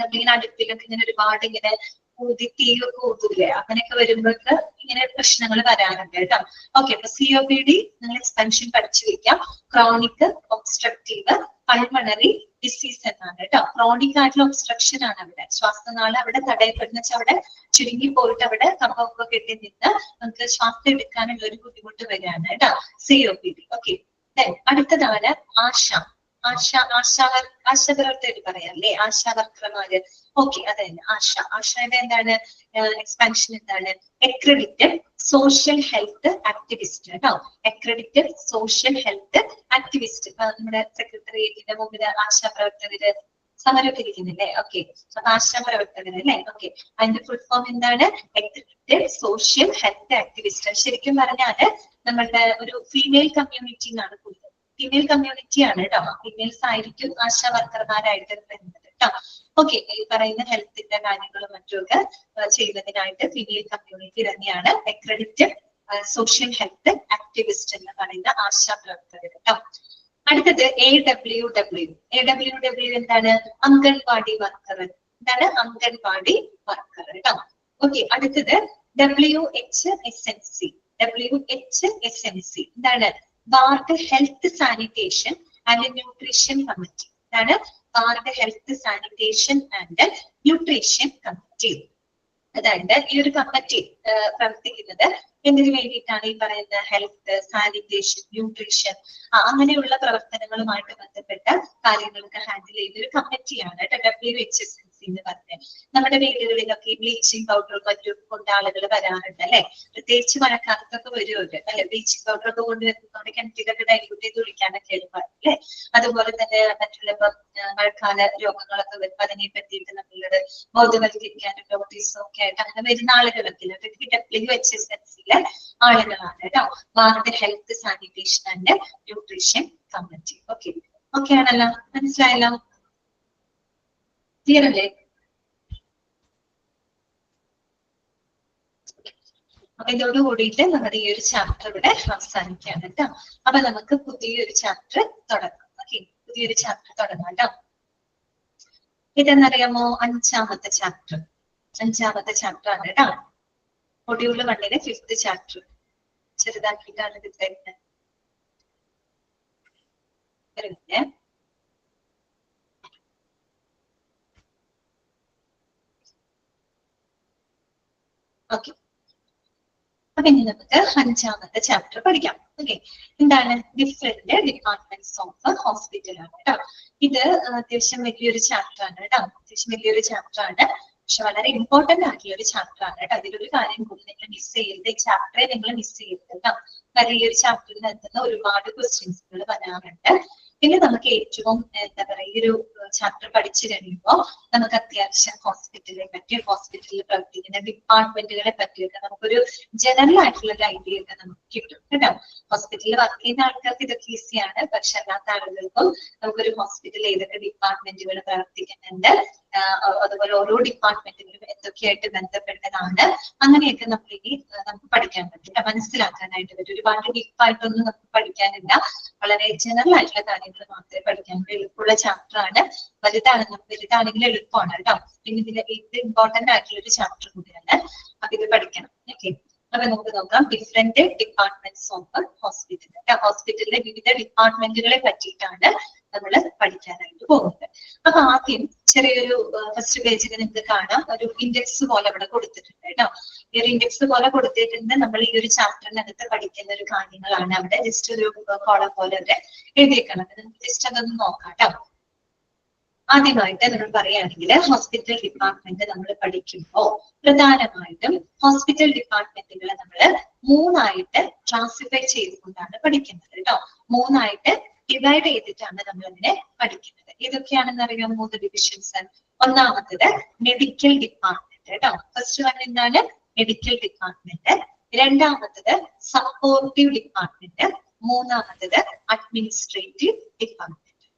നമ്മളിങ്ങനെ അടുപ്പിലൊക്കെ ഇങ്ങനെ ഒരുപാട് ഇങ്ങനെ തീയൊക്കെ ഊതൂലേ, അങ്ങനെയൊക്കെ വരുമ്പോഴൊക്കെ ഇങ്ങനെ പ്രശ്നങ്ങൾ വരാറുണ്ട് കേട്ടോ. ഓക്കെ, അപ്പൊ COPD നിങ്ങൾ എക്സ്പാൻഷൻ പഠിച്ചു വെക്കാം. ക്രോണിക് ഒബ്സ്ട്രക്റ്റീവ് പൾമണറി ഡിസീസ് എന്നാണ് കേട്ടോ. ക്രോണിക് ആയിട്ടുള്ള ഒബ്സ്ട്രക്ഷൻ ആണ് അവിടെ, ശ്വാസനാളം അവിടെ തടയപ്പെടുന്ന വെച്ചാൽ അവിടെ ചുരുങ്ങി പോയിട്ട് അവിടെ കഫമൊക്കെ കെട്ടി നിന്ന് നമുക്ക് ശ്വാസം എടുക്കാനുള്ള ഒരു ബുദ്ധിമുട്ട് വരികയാണ് കേട്ടോ COPD. ഓക്കെ, അടുത്തതാണ് ആശാവർക്കർ പറയാല്ലേ, ആശാവർക്കർമാര്. ഓക്കെ, അതെ, ആശയുടെ എന്താണ് എക്സ്പാൻഷൻ എന്താണ്? അക്രഡിറ്റഡ് സോഷ്യൽ ഹെൽത്ത് ആക്ടിവിസ്റ്റ് കേട്ടോ. Accredited social health activist. നമ്മുടെ സെക്രട്ടേറിയറ്റിന്റെ മുമ്പിൽ ആശാപ്രവർത്തകര് സമരമൊക്കെ ഇരിക്കുന്നില്ലേ? ഓക്കെ, അപ്പൊ ആശാപ്രവർത്തകർ അല്ലേ? ഓക്കെ, അതിന്റെ ഫുൾ ഫോം എന്താണ്? Accredited social health activist. ശരിക്കും പറഞ്ഞാല് നമ്മളുടെ ഒരു ഫീമെയിൽ കമ്മ്യൂണിറ്റിന്നാണ് കൂടുതൽ, ഫീമെയിൽ കമ്മ്യൂണിറ്റി ആണ് കേട്ടോ. ഫീമെയിൽസ് ആയിരിക്കും ആശാ വർക്കർമാരായിട്ട് വരുന്നത്. കേട്ടോ. ഓക്കെ, ഈ പറയുന്ന ഹെൽത്തിന്റെ കാര്യങ്ങളും മറ്റുമൊക്കെ ചെയ്യുന്നതിനായിട്ട് ഫീമെയിൽ കമ്മ്യൂണിറ്റി തന്നെയാണ് അക്രഡിറ്റഡ് സോഷ്യൽ ഹെൽത്ത് ആക്ടിവിസ്റ്റ് എന്ന് പറയുന്ന ആശാ പ്രവർത്തകർ കേട്ടോ. അടുത്തത് AWW എന്താണ്? അംഗൻവാടി വർക്കർ. എന്താണ്? അംഗൻവാടി വർക്കർ കേട്ടോ. ഓക്കെ, അടുത്തത് WHSNC. WHSNC എന്താണ്? Ward health sanitation and nutrition committee. എന്താണ്? Ward health sanitation and nutrition committee. അതായത് ഈ ഒരു കമ്മിറ്റി പ്രവർത്തിക്കുന്നത് എന്തിനു വേണ്ടിയിട്ടാണ്? ഈ പറയുന്ന ഹെൽത്ത്, സാനിറ്റേഷൻ, ന്യൂട്രീഷൻ അങ്ങനെയുള്ള പ്രവർത്തനങ്ങളുമായിട്ട് ബന്ധപ്പെട്ട കാര്യങ്ങളൊക്കെ ഹാൻഡിൽ ചെയ്യുന്ന ഒരു കമ്മിറ്റിയാണ് WHSNC എന്ന് പറഞ്ഞത്. നമ്മുടെ വീടുകളിലൊക്കെ ഈ ബ്ലീച്ചിങ് പൗഡർ മറ്റും കൊണ്ട് ആളുകൾ വരാറുണ്ട് അല്ലെ. പ്രത്യേകിച്ച് മഴക്കാലത്തൊക്കെ വരുമല്ലോ അല്ലെ. ബ്ലീച്ചിങ് പൗഡർ ഒക്കെ കൊണ്ടുവരുന്നതുകൊണ്ട് കിണറ്റിലൊക്കെ ഡൈല്യൂട്ട് ചെയ്ത് കുളിക്കാനൊക്കെ എളുപ്പമാണ് അല്ലെ. അതുപോലെ തന്നെ മറ്റുള്ള മഴക്കാല രോഗങ്ങളൊക്കെ വരുമ്പോൾ അതിനെ പറ്റിയിട്ട് നമ്മളോട് ബോധവൽക്കരിക്കാനും നോട്ടീസും ഒക്കെ ആയിട്ട് അങ്ങനെ വരുന്ന ആളുകളൊക്കെ WHSNCയിലെ ആളുകളാണ് കേട്ടോ. Ward health sanitation and nutrition committee. Okay ആണല്ലോ, മനസ്സിലായല്ലോ, ക്ലിയർ അല്ലേ? അപ്പൊ ഇതോട് കൂടിയിട്ട് നമ്മുടെ ഈ ഒരു ചാപ്റ്റർ ഇവിടെ അവസാനിക്കുകയാണ് കേട്ടോ. അപ്പൊ നമുക്ക് പുതിയൊരു ചാപ്റ്റർ തുടങ്ങാം. ഓക്കെ, പുതിയൊരു ചാപ്റ്റർ തുടങ്ങാം കേട്ടോ. ഇതെന്നറിയാമോ? അഞ്ചാമത്തെ ചാപ്റ്റർ ആണ് കേട്ടോ. Module 1 5th chapter. ചെറുതാക്കിയിട്ടാണ് ഇത് തരുന്നത്. ഓക്കെ, അപ്പൊ ഇനി നമുക്ക് അഞ്ചാമത്തെ ചാപ്റ്റർ പഠിക്കാം. ഓക്കെ, എന്താണ്? ഡിഫറെന്റ് ഡിപ്പാർട്ട്മെന്റ്സ് ഓഫ് ഹോസ്പിറ്റൽ ആണ് കേട്ടോ. ഇത് അത്യാവശ്യം വലിയൊരു ചാപ്റ്റർ ആണ് കേട്ടോ. പക്ഷെ വളരെ ഇമ്പോർട്ടന്റ് ആയിട്ടുള്ള ഒരു ചാപ്റ്റർ ആണ് കേട്ടോ. അതിലൊരു കാര്യം കൂടി നിങ്ങൾ മിസ് ചെയ്യരുത്. ഈ ചാപ്റ്ററെ നിങ്ങൾ മിസ് ചെയ്യരുത് കേട്ടോ. കാരണം ഈ ഒരു ചാപ്റ്ററിൽ നിന്ന് ഒരുപാട് ക്വസ്റ്റ്യൻസുകൾ വരാറുണ്ട്. പിന്നെ നമുക്ക് ഏറ്റവും എന്താ പറയുക, ഈ ഒരു ചാപ്റ്റർ പഠിച്ചു കഴിയുമ്പോൾ നമുക്ക് അത്യാവശ്യം ഹോസ്പിറ്റലിനെ പറ്റി, ഹോസ്പിറ്റലിൽ പ്രവർത്തിക്കുന്ന ഡിപ്പാർട്ട്മെന്റുകളെ പറ്റിയൊക്കെ നമുക്കൊരു ജനറൽ ആയിട്ടുള്ള ഒരു ഐഡിയ ഒക്കെ നമുക്ക് കിട്ടും കേട്ടോ. ഹോസ്പിറ്റലിൽ വർക്ക് ചെയ്യുന്ന ആൾക്കാർക്ക് ഇതൊക്കെ ഈസിയാണ്. പക്ഷെ അല്ലാത്ത ആളുകൾക്കും നമുക്കൊരു ഹോസ്പിറ്റലിൽ ഏതൊക്കെ ഡിപ്പാർട്ട്മെന്റുകൾ പ്രവർത്തിക്കുന്നുണ്ട്, അതുപോലെ ഓരോ ഡിപ്പാർട്ട്മെന്റുകളും എന്തൊക്കെയായിട്ട് ബന്ധപ്പെട്ടതാണ്, അങ്ങനെയൊക്കെ നമുക്ക് പഠിക്കാൻ പറ്റില്ല, മനസ്സിലാക്കാനായിട്ട് പറ്റും. ഒരുപാട് ഡീപ്പായിട്ടൊന്നും നമുക്ക് പഠിക്കാനില്ല. വളരെ ജനറൽ ആയിട്ടുള്ള കാര്യങ്ങൾ മാത്രമേ പഠിക്കാൻ എളുപ്പമുള്ള ചാപ്റ്റർ ആണ്. വലുതാണെങ്കിൽ എളുപ്പമാണ് കേട്ടോ. പിന്നെ ഇത് ഇമ്പോർട്ടന്റ് ആയിട്ടുള്ള ഒരു ചാപ്റ്റർ കൂടിയാണ്. അപ്പൊ ഇത് പഠിക്കണം. ഓക്കെ, അപ്പൊ നമുക്ക് നോക്കാം ഡിഫറെന്റ് ഡിപ്പാർട്ട്മെന്റ്സ് ഓഫ് ഹോസ്പിറ്റൽ. ഹോസ്പിറ്റലിലെ വിവിധ ഡിപ്പാർട്ട്മെന്റുകളെ പറ്റിയിട്ടാണ് നമ്മൾ പഠിക്കാനായിട്ട് പോകുന്നത്. അപ്പൊ ആദ്യം ചെറിയൊരു ഫസ്റ്റ് പേജിൽ നിങ്ങൾക്ക് കാണാം ഒരു ഇൻഡെക്സ് പോലെ അവിടെ കൊടുത്തിട്ടുണ്ട് കേട്ടോ. ഈ ഒരു ഇൻഡെക്സ് പോലെ കൊടുത്തിട്ടുണ്ട്. നമ്മൾ ഈ ഒരു ചാപ്റ്ററിനകത്ത് പഠിക്കുന്ന ഒരു കാര്യങ്ങളാണ് അവിടെ ജസ്റ്റ് ഒരു കോളം പോലെ അവിടെ എഴുതിയേക്കണം. ജസ്റ്റ് അതൊന്ന് നോക്കാം കേട്ടോ. ആദ്യമായിട്ട് നമ്മൾ പറയുകയാണെങ്കിൽ ഹോസ്പിറ്റൽ ഡിപ്പാർട്ട്മെന്റ് നമ്മൾ പഠിക്കുമ്പോൾ പ്രധാനമായിട്ടും ഹോസ്പിറ്റൽ ഡിപ്പാർട്ട്മെന്റുകളെ നമ്മൾ 3ആയിട്ട് ക്ലാസിഫൈ ചെയ്തുകൊണ്ടാണ് പഠിക്കുന്നത് കേട്ടോ. 3ആയിട്ട് ഡിവൈഡ് ചെയ്തിട്ടാണ് നമ്മൾ അതിനെ പഠിക്കുന്നത്. ഏതൊക്കെയാണെന്ന് അറിയാം? 3 ഡിവിഷൻസ്. ഒന്നാമത്തത് മെഡിക്കൽ ഡിപ്പാർട്ട്മെന്റ് കേട്ടോ. ഫസ്റ്റ് വൺ എന്താണ്? Medical department. രണ്ടാമത്തത് സപ്പോർട്ടീവ് ഡിപ്പാർട്ട്മെന്റ്. മൂന്നാമത്തത് അഡ്മിനിസ്ട്രേറ്റീവ് ഡിപ്പാർട്ട്മെന്റ്.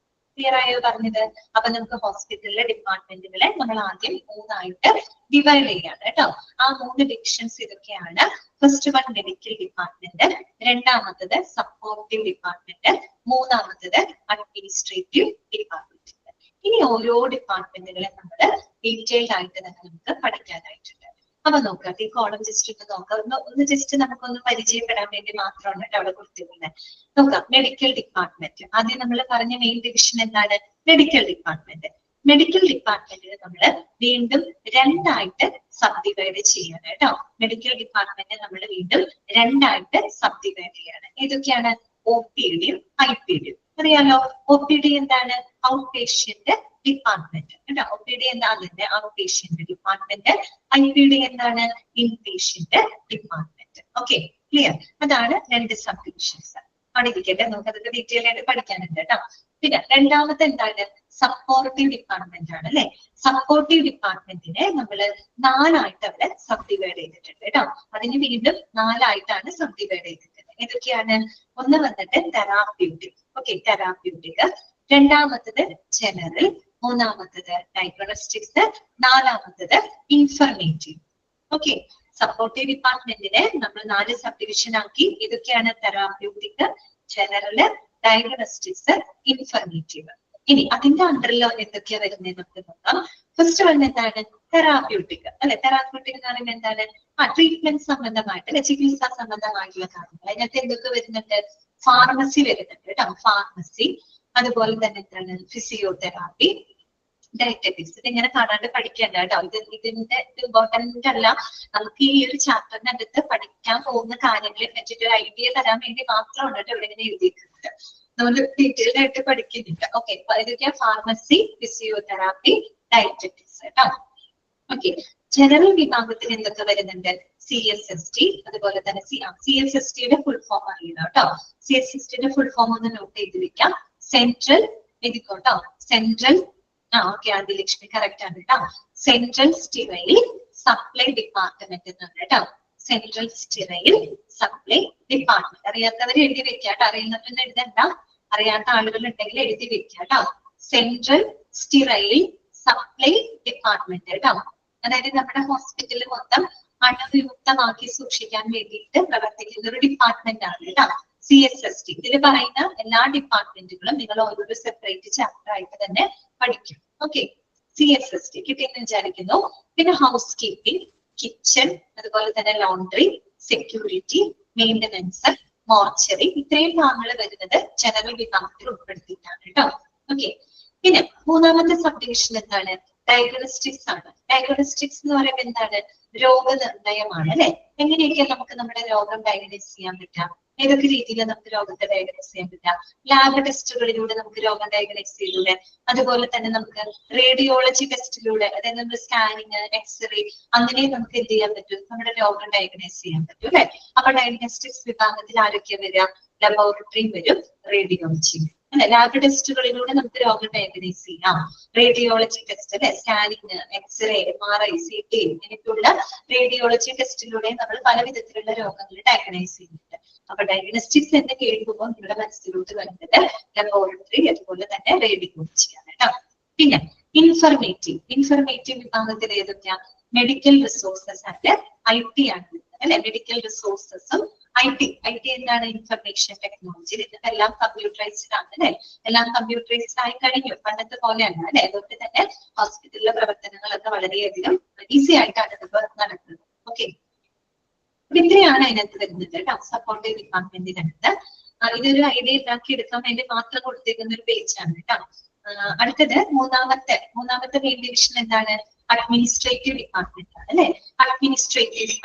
ക്ലിയർ ആയോ പറഞ്ഞത്? അപ്പൊ നമുക്ക് ഹോസ്പിറ്റലിലെ ഡിപ്പാർട്ട്മെന്റുകളെ നമ്മൾ ആദ്യം 3ആയിട്ട് ഡിവൈഡ് ചെയ്യാണ് കേട്ടോ. ആ 3 ഡിവിഷൻസ് ഇതൊക്കെയാണ്. ഫസ്റ്റ് വൺ മെഡിക്കൽ ഡിപ്പാർട്ട്മെന്റ്, രണ്ടാമത്തത് സപ്പോർട്ടീവ് ഡിപ്പാർട്ട്മെന്റ്, മൂന്നാമത്തത് അഡ്മിനിസ്ട്രേറ്റീവ് ഡിപ്പാർട്ട്മെന്റ്. ഇനി ഓരോ ഡിപ്പാർട്ട്മെന്റുകളെ നമ്മൾ ഡീറ്റെയിൽഡ് ആയിട്ട് തന്നെ നമുക്ക് പഠിക്കാനായിട്ടുണ്ട്. അപ്പൊ നോക്കാം, ഈ കോളം ജസ്റ്റ് ഒന്ന് നോക്കാം. ഒന്ന് ജസ്റ്റ് നമുക്കൊന്ന് പരിചയപ്പെടാൻ വേണ്ടി മാത്രമാണ് അവിടെ കൊടുത്തിരുന്നത്. നോക്കാം, മെഡിക്കൽ ഡിപ്പാർട്ട്മെന്റ്. ആദ്യം നമ്മൾ പറഞ്ഞ മെയിൻ ഡിവിഷൻ എന്താണ്? Medical department. മെഡിക്കൽ ഡിപ്പാർട്ട്മെന്റിന് നമ്മൾ വീണ്ടും 2ആയിട്ട് സബ് ഡിവൈഡ് ചെയ്യാണ് കേട്ടോ. മെഡിക്കൽ ഡിപ്പാർട്ട്മെന്റ് നമ്മൾ വീണ്ടും 2ആയിട്ട് സബ് ഡിവൈഡ് ചെയ്യാണ്. ഏതൊക്കെയാണ്? OPD-യും IPD-യും. അറിയാലോ, OPD എന്താണ്? ഔട്ട് പേഷ്യന്റ് ഡിപ്പാർട്ട്മെന്റ് കേട്ടോ. OPD എന്താണെന്ന് ഔട്ട് പേഷ്യന്റ് ഡിപ്പാർട്ട്മെന്റ്. IPD എന്താണ്? In patient department. Okay, clear? അതാണ് 2 സബ് ഡിവിഷൻസ്. അവിടെ ഇരിക്കട്ടെ, നമുക്ക് അതൊക്കെ ഡീറ്റെയിൽ ആയിട്ട് പഠിക്കാനുണ്ട് കേട്ടോ. പിന്നെ രണ്ടാമത്തെ എന്താണ്? സപ്പോർട്ടീവ് ഡിപ്പാർട്ട്മെന്റ് ആണ് അല്ലെ. സപ്പോർട്ടീവ് ഡിപ്പാർട്ട്മെന്റിനെ നമ്മൾ 4ആയിട്ട് അവിടെ സബ് ഡിവൈഡ് ചെയ്തിട്ടുണ്ട് കേട്ടോ. അതിന് വീണ്ടും 4ആയിട്ടാണ് സബ് ഡിവൈഡ് ചെയ്തിട്ടുള്ളത്. ഏതൊക്കെയാണ്? ഒന്ന് വന്നിട്ട് തെറാപ്യൂട്ടിക്. Okay, therapeutic. രണ്ടാമത്തത് ജനറൽ, മൂന്നാമത്തത് ഡയഗ്നോസ്റ്റിക്സ്, നാലാമത്തത് ഇൻഫർമേറ്റീവ്. ഓക്കെ, സപ്പോർട്ടീവ് ഡിപ്പാർട്ട്മെന്റിനെ നമ്മൾ 4 സബ് ഡിവിഷൻ ആക്കി. ഇതൊക്കെയാണ് തെറാപ്യൂട്ടിക്, ജനറൽ, ഡയഗ്നോസ്റ്റിക്സ്, ഇൻഫർമേറ്റീവ്. ഇനി അതിന്റെ അണ്ടറിൽ എന്തൊക്കെയാ വരുന്നത് നമുക്ക് നോക്കാം. ഫസ്റ്റ് വൺ എന്താണ്? തെറാപ്യൂട്ടിക് അല്ലെ. തെറാപ്യൂട്ടിക് എന്ന് പറയുമ്പോൾ എന്താണ്? ട്രീറ്റ്മെന്റ് സംബന്ധമായിട്ട് അല്ലെ, ചികിത്സാ സംബന്ധമായിട്ടുള്ള കാര്യങ്ങൾ. അതിനകത്ത് എന്തൊക്കെ വരുന്നുണ്ട്? ഫാർമസി വരുന്നുണ്ട് കേട്ടോ, ഫാർമസി. അതുപോലെ തന്നെ എന്താണ്? Physiotherapy, dietetics. ഇതിങ്ങനെ കാണാണ്ട് പഠിക്കേണ്ട കേട്ടോ. ഇതിന്റെ ഇമ്പോർട്ടന്റ് അല്ല, നമുക്ക് ഈ ഒരു ചാപ്റ്ററിനകത്ത് പഠിക്കാൻ പോകുന്ന കാര്യങ്ങളെ പറ്റിയിട്ട് ഒരു ഐഡിയ തരാൻ വേണ്ടി മാത്രമാണ് കേട്ടോ ഇവിടെ ഇങ്ങനെ എഴുതിയിരിക്കുന്നത്. നമ്മൾ ഡീറ്റെയിൽഡ് ആയിട്ട് പഠിക്കുന്നുണ്ട്. ഓക്കെ, ഇതൊക്കെയാ ഫാർമസി, ഫിസിയോതെറാപ്പി, ഡയറ്ററ്റിക്സ് കേട്ടോ. ഓക്കെ, ജനറൽ വിഭാഗത്തിൽ എന്തൊക്കെ വരുന്നുണ്ട്? CSST, അതുപോലെ തന്നെ CSSTയുടെ ഫുൾ ഫോം അറിയണം കേട്ടോ. CSSTയുടെ ഫുൾ ഫോം ഒന്ന് നോട്ട് ചെയ്ത് വെക്കാം. സെൻട്രൽ എഴുതിക്കോട്ടോ, സെൻട്രൽ. ഓക്കെ, ആദിലക്ഷ്മി കറക്റ്റ് ആണ് കേട്ടോ. സെൻട്രൽ സ്റ്റീറൈൽ സപ്ലൈ ഡിപ്പാർട്ട്മെന്റ് എന്നാണ് കേട്ടോ. Central sterile supply department. അറിയാത്തവർ എഴുതി വെക്കാട്ടോ, അറിയുന്നവരൊന്നും എഴുതണ്ട. അറിയാത്ത ആളുകൾ ഉണ്ടെങ്കിൽ എഴുതി വെക്കാട്ടോ. സെൻട്രൽ സ്റ്റീറൈൽ സപ്ലൈ ഡിപ്പാർട്ട്മെന്റ് കേട്ടോ. അതായത് നമ്മുടെ ഹോസ്പിറ്റലിൽ മൊത്തം അണുവിമുക്തമാക്കി സൂക്ഷിക്കാൻ വേണ്ടിയിട്ട് പ്രവർത്തിക്കുന്ന ഒരു ഡിപ്പാർട്ട്മെന്റ് ആണ് കേട്ടോ CSST. ഇതിൽ പറയുന്ന എല്ലാ ഡിപ്പാർട്ട്മെന്റുകളും നിങ്ങൾ ഓരോരോ സെപ്പറേറ്റ് ചാപ്റ്റർ ആയിട്ട് തന്നെ പഠിക്കും. ഓക്കെ, CSST കിട്ടിയെന്ന് വിചാരിക്കുന്നു. പിന്നെ ഹൗസ് കീപ്പിംഗ്, കിച്ചൺ, അതുപോലെ തന്നെ ലോണ്ടറി, സെക്യൂരിറ്റി, മെയിന്റനൻസ്, മോർച്ചറി, ഇത്രയും ഭാഗങ്ങൾ വരുന്നത് ജനറൽ വിഭാഗത്തിൽ ഉൾപ്പെടുത്തിയിട്ടാണ് കേട്ടോ. ഓക്കെ, പിന്നെ മൂന്നാമത്തെ സബ് ഡിവിഷൻ എന്താണ്? ഡയഗ്നോസ്റ്റിക്സ് ആണ്. ഡയഗ്നോസ്റ്റിക്സ് എന്ന് പറയുമ്പോൾ എന്താണ്? രോഗനിർണയമാണ് അല്ലെ. എങ്ങനെയൊക്കെ നമുക്ക് നമ്മുടെ രോഗം ഡയഗ്നോസ് ചെയ്യാൻ പറ്റാം? ഏതൊക്കെ രീതിയിൽ നമുക്ക് രോഗത്തെ ഡയഗ്നോസ് ചെയ്യാൻ പറ്റാം? ലാബ് ടെസ്റ്റുകളിലൂടെ നമുക്ക് രോഗം ഡയഗ്നോസ് ചെയ്തൂടെ? അതുപോലെ തന്നെ നമുക്ക് റേഡിയോളജി ടെസ്റ്റിലൂടെ, അതായത് നമ്മുടെ സ്കാനിങ്, എക്സ്റേ, അങ്ങനെ നമുക്ക് എന്ത് ചെയ്യാൻ പറ്റും? നമ്മുടെ രോഗം ഡയഗ്നോസ് ചെയ്യാൻ പറ്റും അല്ലെ. അപ്പൊ ഡയഗ്നോസ്റ്റിക്സ് വിഭാഗത്തിൽ ആരൊക്കെ വരിക? ലബോറട്ടറി വരും, റേഡിയോളജി അല്ലെ. ലാബ് ടെസ്റ്റുകളിലൂടെ നമുക്ക് രോഗം ഡയഗ്നോസ് ചെയ്യാം. റേഡിയോളജി ടെസ്റ്റ് അല്ലെ, സ്കാനിങ്, എക്സ്റേ, MRI, CT ഇങ്ങനെയൊക്കെയുള്ള റേഡിയോളജി ടെസ്റ്റിലൂടെ നമ്മൾ പല വിധത്തിലുള്ള രോഗങ്ങൾ ഡയഗ്നോസ് ചെയ്യുന്നുണ്ട്. അപ്പൊ ഡയഗ്നോസ്റ്റിക്സ് എന്ന് കേൾക്കുമ്പോൾ നിങ്ങളുടെ മനസ്സിലോട്ട് വരുന്നത് ലബോറട്ടറി, അതുപോലെ തന്നെ റേഡിയോളജിയാണ് കേട്ടോ. പിന്നെ ഇൻഫർമേറ്റീവ് വിഭാഗത്തിൽ ഏതൊക്കെയാ? മെഡിക്കൽ റിസോഴ്സസ് ആൻഡ് IT ആണ് അല്ലെ. മെഡിക്കൽ റിസോഴ്സസും IT എന്താണ്? Information technology. ഇതിന്റെ എല്ലാം കമ്പ്യൂട്ടറൈസ്ഡ് ആണ് അല്ലെ. എല്ലാം കമ്പ്യൂട്ടറൈസ്ഡ് ആയി കഴിഞ്ഞു, പണ്ടത്തെ പോലെയാണ് അല്ലെ. അതുകൊണ്ട് തന്നെ ഹോസ്പിറ്റലിലെ പ്രവർത്തനങ്ങളൊക്കെ വളരെയധികം ഈസി ആയിട്ടാണ് ഇപ്പൊ നടക്കുന്നത്. ഓക്കെ, ഇത്രയാണ് അതിനകത്ത് വരുന്നത് കേട്ടോ, സപ്പോർട്ടീവ് ഡിപ്പാർട്ട്മെന്റിനകത്ത്. ഇതൊരു ഐഡിയ ഉണ്ടാക്കി എടുക്കാൻ വേണ്ടി മാത്രം കൊടുത്തേക്കുന്ന ഒരു പേജാണ് കേട്ടോ. അടുത്തത് മൂന്നാമത്തെ മെയിൻ ഡിവിഷൻ എന്താണ്? അഡ്മിനിസ്ട്രേറ്റീവ് ഡിപ്പാർട്ട്മെന്റ് ആണ് അല്ലെ.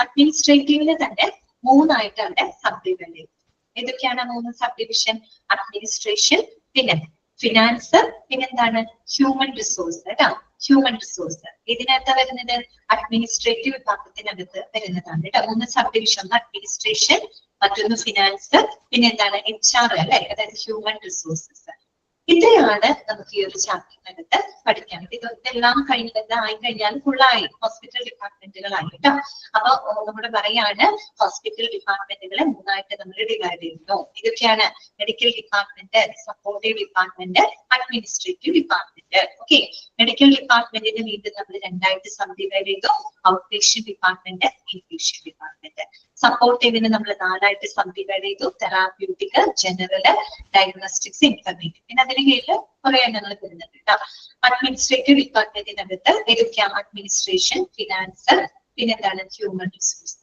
അഡ്മിനിസ്ട്രേറ്റീവിന് തന്നെ 3 ആയിട്ട് അവിടെ സബ് ഡിവിഷൻ. ഏതൊക്കെയാണ് 3 സബ് ഡിവിഷൻ? അഡ്മിനിസ്ട്രേഷൻ, പിന്നെ ഫിനാൻസ്, പിന്നെന്താണ്? ഹ്യൂമൻ റിസോഴ്സ് കേട്ടോ. ഹ്യൂമൻ റിസോഴ്സ് ഇതിനകത്ത് വരുന്നത് അഡ്മിനിസ്ട്രേറ്റീവ് വിഭാഗത്തിനകത്ത് വരുന്നതാണ് കേട്ടോ. 3 സബ് ഡിവിഷൻ, അഡ്മിനിസ്ട്രേഷൻ, മറ്റൊന്ന് ഫിനാൻസ്, പിന്നെ എന്താണ്? HR അല്ലെ, അതായത് ഹ്യൂമൻ റിസോഴ്സസ്. ഇത്രയാണ് നമുക്ക് ഈ ഒരു ചാപ്റ്ററിനകത്ത് പഠിക്കാൻ. ഇതെല്ലാം ആയി കഴിഞ്ഞാൽ ഫുള്ളായി ഹോസ്പിറ്റൽ ഡിപ്പാർട്ട്മെന്റുകളായി കേട്ടോ. അപ്പൊ നമ്മുടെ പറയാണ് ഹോസ്പിറ്റൽ ഡിപ്പാർട്ട്മെന്റുകളെ 3 ആയിട്ട് നമ്മൾ ഡിവൈഡ് ചെയ്യുന്നു. ഇതൊക്കെയാണ് medical department, supportive department, administrative department. Okay, medical ഡിപ്പാർട്ട്മെന്റിനെ വീണ്ടും നമ്മൾ 2 ആയിട്ട് സബ് ഡിവൈഡ് ചെയ്തു. Out patient department, inpatient department. സപ്പോർട്ടീവിനെ നമ്മൾ 4 ആയിട്ട് സബ് ഡിവൈഡ് ചെയ്തു. Therapeutic, general, diagnostics, informative. പിന്നെ അതിന് കീഴിൽ കുറെ എണ്ണങ്ങൾ വരുന്നുണ്ട് കേട്ടോ. അഡ്മിനിസ്ട്രേറ്റീവ് ഡിപ്പാർട്ട്മെന്റിനകത്ത് ഏതൊക്കെയാണ്? അഡ്മിനിസ്ട്രേഷൻ, ഫിനാൻസ്, പിന്നെ എന്താണ്? Human resource.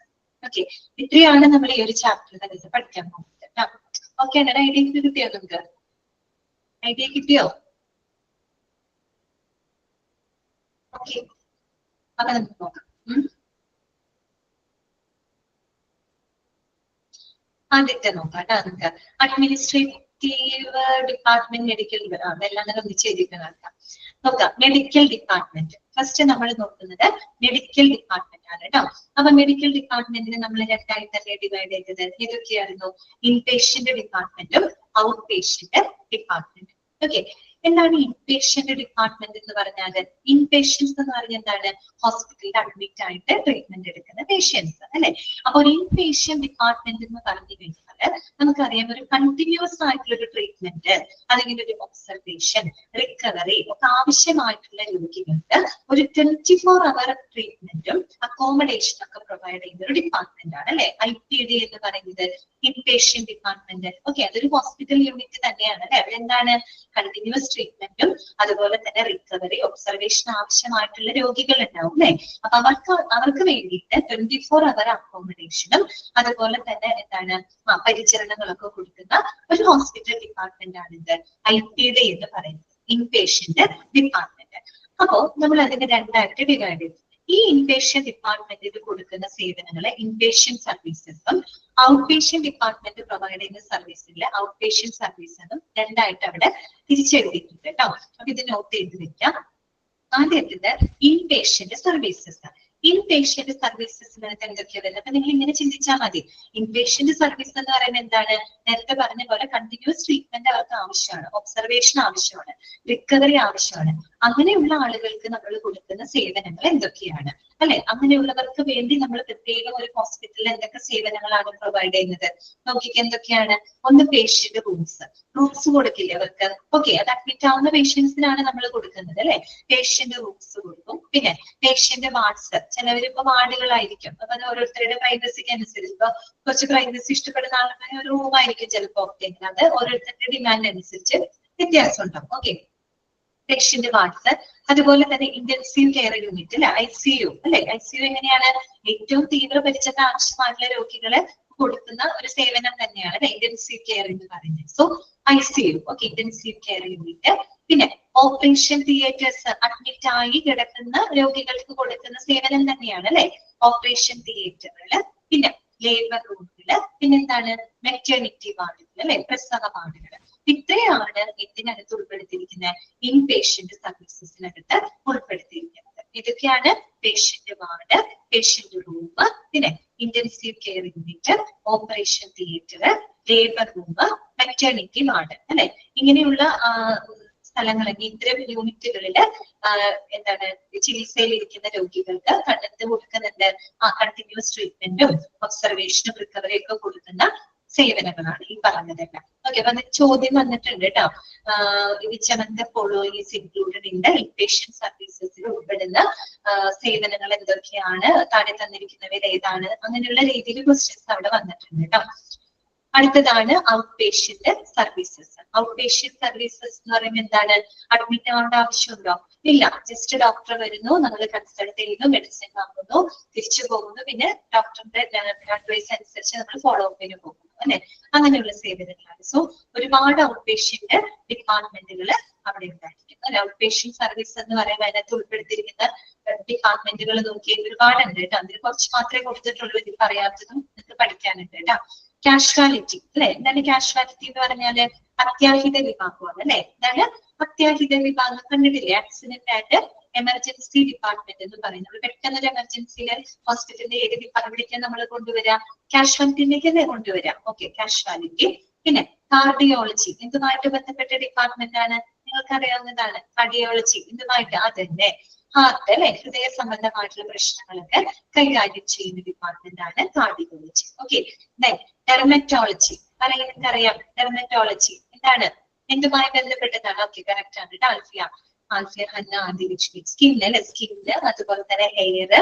ഓക്കെ, ഇത്രയാണ് നമ്മൾ ഈ ഒരു ചാപ്റ്ററിനകത്ത് പഠിക്കാൻ പോകുന്നത് കേട്ടോ. ഓക്കെ, ഐഡിയ കിട്ടിയോ? നിങ്ങൾക്ക് ഐഡിയ കിട്ടിയോ? ഓക്കെ, അപ്പൊ നമുക്ക് നോക്കാം. ആദ്യത്തെ നോക്കാം കേട്ടോ. നമുക്ക് അഡ്മിനിസ്ട്രേറ്റീവ് ഡിപ്പാർട്ട്മെന്റ്, മെഡിക്കൽ, അതെല്ലാം തന്നെ ഒന്നിച്ച് എഴുതിക്കാൻ നോക്കാം. മെഡിക്കൽ ഡിപ്പാർട്ട്മെന്റ് ഫസ്റ്റ് നമ്മൾ നോക്കുന്നത് മെഡിക്കൽ ഡിപ്പാർട്ട്മെന്റ് ആണ് കേട്ടോ. അപ്പൊ മെഡിക്കൽ ഡിപ്പാർട്ട്മെന്റിനെ നമ്മൾ 2 ആയിട്ടല്ലേ ഡിവൈഡ് ചെയ്തത്? ഏതൊക്കെയായിരുന്നു? ഇൻപേഷ്യന്റ് ഡിപ്പാർട്ട്മെന്റും ഔട്ട് പേഷ്യന്റ് ഡിപ്പാർട്ട്മെന്റ്. ഓക്കെ, എന്താണ് ഇൻപേഷ്യന്റ് ഡിപ്പാർട്ട്മെന്റ് എന്ന് പറഞ്ഞാൽ? ഇൻപേഷ്യൻസ് എന്ന് പറഞ്ഞാൽ എന്താണ്? ഹോസ്പിറ്റലിൽ അഡ്മിറ്റ് ആയിട്ട് ട്രീറ്റ്മെന്റ് എടുക്കുന്ന പേഷ്യൻസ് അല്ലെ. അപ്പൊ ഒരു ഇൻപേഷ്യന്റ് ഡിപ്പാർട്ട്മെന്റ് എന്ന് പറഞ്ഞു കഴിഞ്ഞാൽ നമുക്കറിയാം ഒരു കണ്ടിന്യൂസ് ആയിട്ടുള്ള ഒരു ട്രീറ്റ്മെന്റ് അല്ലെങ്കിൽ ഒരു ഒബ്സർവേഷൻ റിക്കവറി ഒക്കെ ആവശ്യമായിട്ടുള്ള രോഗികൾക്ക് ഒരു 24 hour ട്രീറ്റ്മെന്റും അക്കോമഡേഷനും ഒക്കെ പ്രൊവൈഡ് ചെയ്യുന്ന ഒരു ഡിപ്പാർട്ട്മെന്റ് ആണ് അല്ലെ IPD എന്ന് പറയുന്നത്, ഇൻപേഷ്യന്റ് ഡിപ്പാർട്ട്മെന്റ്. ഓക്കെ, അതൊരു ഹോസ്പിറ്റൽ യൂണിറ്റ് തന്നെയാണ് അല്ലെ. എന്താണ് കണ്ടിന്യൂസ് ട്രീറ്റ്മെന്റും അതുപോലെ തന്നെ റിക്കവറി ഒബ്സർവേഷൻ ആവശ്യമായിട്ടുള്ള രോഗികൾ ഉണ്ടാവും അല്ലെ. അപ്പൊ അവർക്ക് വേണ്ടിയിട്ട് 24 hour അക്കോമഡേഷനും അതുപോലെ തന്നെ എന്താണ് പരിചരണങ്ങളൊക്കെ കൊടുക്കുന്ന ഒരു ഹോസ്പിറ്റൽ ഡിപ്പാർട്ട്മെന്റ് ആണ് ഇത് IPD എന്ന് പറയുന്നത്, ഇൻപേഷ്യന്റ് ഡിപ്പാർട്ട്മെന്റ്. അപ്പോ നമ്മൾ അതിനെ രണ്ടായിട്ട് ഡിവൈഡ് ചെയ്തു. ഈ ഇൻപേഷ്യന്റ് ഡിപ്പാർട്ട്മെന്റിൽ കൊടുക്കുന്ന സേവനങ്ങളെ ഇൻപേഷ്യന്റ് സർവീസസും ഔട്ട് പേഷ്യന്റ് ഡിപ്പാർട്ട്മെന്റ് പ്രൊവൈഡ് ചെയ്യുന്ന സർവീസിലെ ഔട്ട് പേഷ്യന്റ് സർവീസസും രണ്ടായിട്ട് അവിടെ തിരിച്ചെഴുതിയിട്ടുണ്ട് കേട്ടോ. അപ്പൊ ഇത് നോട്ട് ചെയ്ത് വെക്കാം. ആദ്യത്തേത് ഇൻപേഷ്യന്റ് സർവീസസ്. ഇൻപേഷ്യന്റ് സർവീസസിനകത്ത് എന്തൊക്കെയാ വരുന്നത്? അപ്പൊ നിങ്ങൾ ഇങ്ങനെ ചിന്തിച്ചാൽ മതി. ഇൻപേഷ്യന്റ് സർവീസ് എന്ന് പറയുന്നത് എന്താണ്? നേരത്തെ പറഞ്ഞ പോലെ കണ്ടിന്യൂസ് ട്രീറ്റ്മെന്റ് അവർക്ക് ആവശ്യമാണ്, ഒബ്സർവേഷൻ ആവശ്യമാണ്, റിക്കവറി ആവശ്യമാണ്. അങ്ങനെയുള്ള ആളുകൾക്ക് നമ്മൾ കൊടുക്കുന്ന സേവനങ്ങൾ എന്തൊക്കെയാണ് അല്ലെ? അങ്ങനെയുള്ളവർക്ക് വേണ്ടി നമ്മൾ പ്രത്യേകം ഒരു ഹോസ്പിറ്റലിൽ എന്തൊക്കെ സേവനങ്ങളാണ് പ്രൊവൈഡ് ചെയ്യുന്നത്? നോക്കിക്ക് എന്തൊക്കെയാണ്. ഒന്ന് പേഷ്യന്റ് റൂംസ് കൊടുക്കില്ലേ അവർക്ക്? ഓക്കെ, അത് അഡ്മിറ്റ് ആവുന്ന പേഷ്യൻസിനാണ് നമ്മൾ കൊടുക്കുന്നത് അല്ലെ. പേഷ്യന്റ് റൂംസ് കൊടുക്കും. പിന്നെ പേഷ്യന്റ് വാർഡ്സ്, ചിലവരിപ്പോ വാർഡുകളായിരിക്കും. അപ്പൊ അത് ഓരോരുത്തരുടെ പ്രൈവസിക്ക് അനുസരിച്ച് ഇപ്പൊ കുറച്ച് പ്രൈവസി ഇഷ്ടപ്പെടുന്ന ആളുകൾ ഒരു റൂമായിരിക്കും ചിലപ്പോ. അത് ഓരോരുത്തരുടെ ഡിമാൻഡ് അനുസരിച്ച് വ്യത്യാസം ഉണ്ടാവും. ഓക്കെ, പേഷ്യന്റ് വാർഡ്സ്, അതുപോലെ തന്നെ ഇന്റൻസീവ് കെയർ യൂണിറ്റ് അല്ലെ, ICU അല്ലെ. ICU എങ്ങനെയാണ്? ഏറ്റവും തീവ്ര പരിചരണ ആവശ്യമായിട്ടുള്ള രോഗികളെ കൊടുക്കുന്ന ഒരു സേവനം തന്നെയാണ് അല്ലെ ഇന്റൻസീവ് കെയർ എന്ന് പറയുന്നത്. So ICU, okay, intensive care unit. പിന്നെ ഓപ്പറേഷൻ തിയേറ്റേഴ്സ്, അഡ്മിറ്റ് ആയി കിടക്കുന്ന രോഗികൾക്ക് കൊടുക്കുന്ന സേവനം തന്നെയാണ് അല്ലെ ഓപ്പറേഷൻ തിയേറ്ററുകള്. പിന്നെ ലേബർ റൂമുകള്, പിന്നെന്താണ് മെറ്റേണിറ്റി വാർഡുകൾ അല്ലെ, പ്രസവ വാർഡുകൾ. ഇത്രയാണ് ഇതിനകത്ത് ഉൾപ്പെടുത്തിയിരിക്കുന്ന ഇൻപേഷ്യന്റ് സർവീസസിനകത്ത് ഉൾപ്പെടുത്തിയിരിക്കുന്നത്. ഇതൊക്കെയാണ് പേഷ്യന്റ് വാർഡ്, പേഷ്യന്റ് റൂം, പിന്നെ intensive care unit, operation theatre, labour room, maternity ward അല്ലെ. ഇങ്ങനെയുള്ള സ്ഥലങ്ങളിൽ ഇത്തരം യൂണിറ്റുകളില് എന്താണ് ചികിത്സയിൽ ഇരിക്കുന്ന രോഗികൾക്ക് കണ്ടെത്തി കൊടുക്കുന്നുണ്ട് കണ്ടിന്യൂസ് ട്രീറ്റ്മെന്റും ഒബ്സർവേഷനും റിക്കവറിയും ഒക്കെ കൊടുക്കുന്ന സേവനങ്ങളാണ് ഈ പറഞ്ഞതെല്ലാം. ഓക്കെ, അപ്പൊ ചോദ്യം വന്നിട്ടുണ്ട് കേട്ടോ. Which among the following is included in the inpatient സർവീസസിൽ ഉൾപ്പെടുന്ന സേവനങ്ങൾ എന്തൊക്കെയാണ്, താഴെ തന്നിരിക്കുന്നവയിൽ ഏതാണ്, അങ്ങനെയുള്ള രീതിയിൽ ക്വസ്റ്റ്യൻസ് അവിടെ വന്നിട്ടുണ്ട് കേട്ടോ. അടുത്തതാണ് out patient services. Out patient services എന്ന് പറയുമ്പോൾ എന്താണ്? അഡ്മിറ്റ് ആവേണ്ട ആവശ്യമുണ്ടോ? ഇല്ല. ജസ്റ്റ് ഡോക്ടർ വരുന്നു, നമ്മൾ കൺസൾട്ട് ചെയ്യുന്നു, മെഡിസിൻ വാങ്ങുന്നു, തിരിച്ചു പോകുന്നു, പിന്നെ ഡോക്ടറിന്റെ അഡ്വൈസ് അനുസരിച്ച് നമ്മൾ ഫോളോ അപ്പിന് പോകുന്നു അല്ലെ. അങ്ങനെയുള്ള സേവനങ്ങളാണ്. സോ ഒരുപാട് ഔട്ട് പേഷ്യന്റ് ഡിപ്പാർട്ട്മെന്റുകൾ അവിടെ ഉണ്ടായിരിക്കും അല്ലെ. ഔട്ട് പേഷ്യന്റ് സർവീസ് എന്ന് പറയുമ്പോൾ അതിനകത്ത് ഉൾപ്പെടുത്തിയിരിക്കുന്ന ഡിപ്പാർട്ട്മെന്റുകൾ നോക്കിയാൽ ഒരുപാടുണ്ട് കേട്ടോ. അതിന് കുറച്ച് മാത്രമേ കൊടുത്തിട്ടുള്ളൂ. ഇതിൽ പറയാത്തതും നിങ്ങൾക്ക് പഠിക്കാനുണ്ട് കേട്ടോ. കാഷ്വാലിറ്റി അല്ലെ. എന്താണ് കാഷ്വാലിറ്റി എന്ന് പറഞ്ഞാല്? അത്യാഹിത വിഭാഗമാണ് അല്ലെ. എന്താണ് അത്യാഹിത വിഭാഗം? കണ്ടിട്ടില്ലേ? ആക്സിഡന്റ് ആയിട്ട് എമർജൻസി ഡിപ്പാർട്ട്മെന്റ് എന്ന് പറയുന്നത്. പെട്ടെന്നൊരു എമർജൻസിയില് ഹോസ്പിറ്റലിന്റെ ഏത് ഡിപ്പാർട്ട്മെന്റിലേക്കാണ് നമ്മൾ കൊണ്ടുവരിക? കാഷ്വാലിറ്റിയിലേക്കല്ലേ കൊണ്ടുവരാം. Okay, casualty. പിന്നെ കാർഡിയോളജി എന്തുമായിട്ട് ബന്ധപ്പെട്ട ഡിപ്പാർട്ട്മെന്റ് ആണ്? നിങ്ങൾക്ക് അറിയാവുന്നതാണ് കാർഡിയോളജി. എന്തുമായിട്ട്? അതന്നെ ഹാർട്ട് അല്ലെ, ഹൃദയ സംബന്ധമായിട്ടുള്ള പ്രശ്നങ്ങളൊക്കെ കൈകാര്യം ചെയ്യുന്ന ഡിപ്പാർട്ട്മെന്റ് ആണ് കാർഡിയോളജി. ഓക്കെ, ഡെർമറ്റോളജി അറിയാം. ഡെർമറ്റോളജി എന്താണ്? എന്തുമായി ബന്ധപ്പെട്ടതാണ്? ഓക്കെ, കറക്റ്റ് ആണ്. ആൽഫിയ ഹന്ന ആദിലക്ഷ്മി. സ്കിൻ അല്ലെ, സ്കിന്ന്, അതുപോലെ തന്നെ ഹെയർ,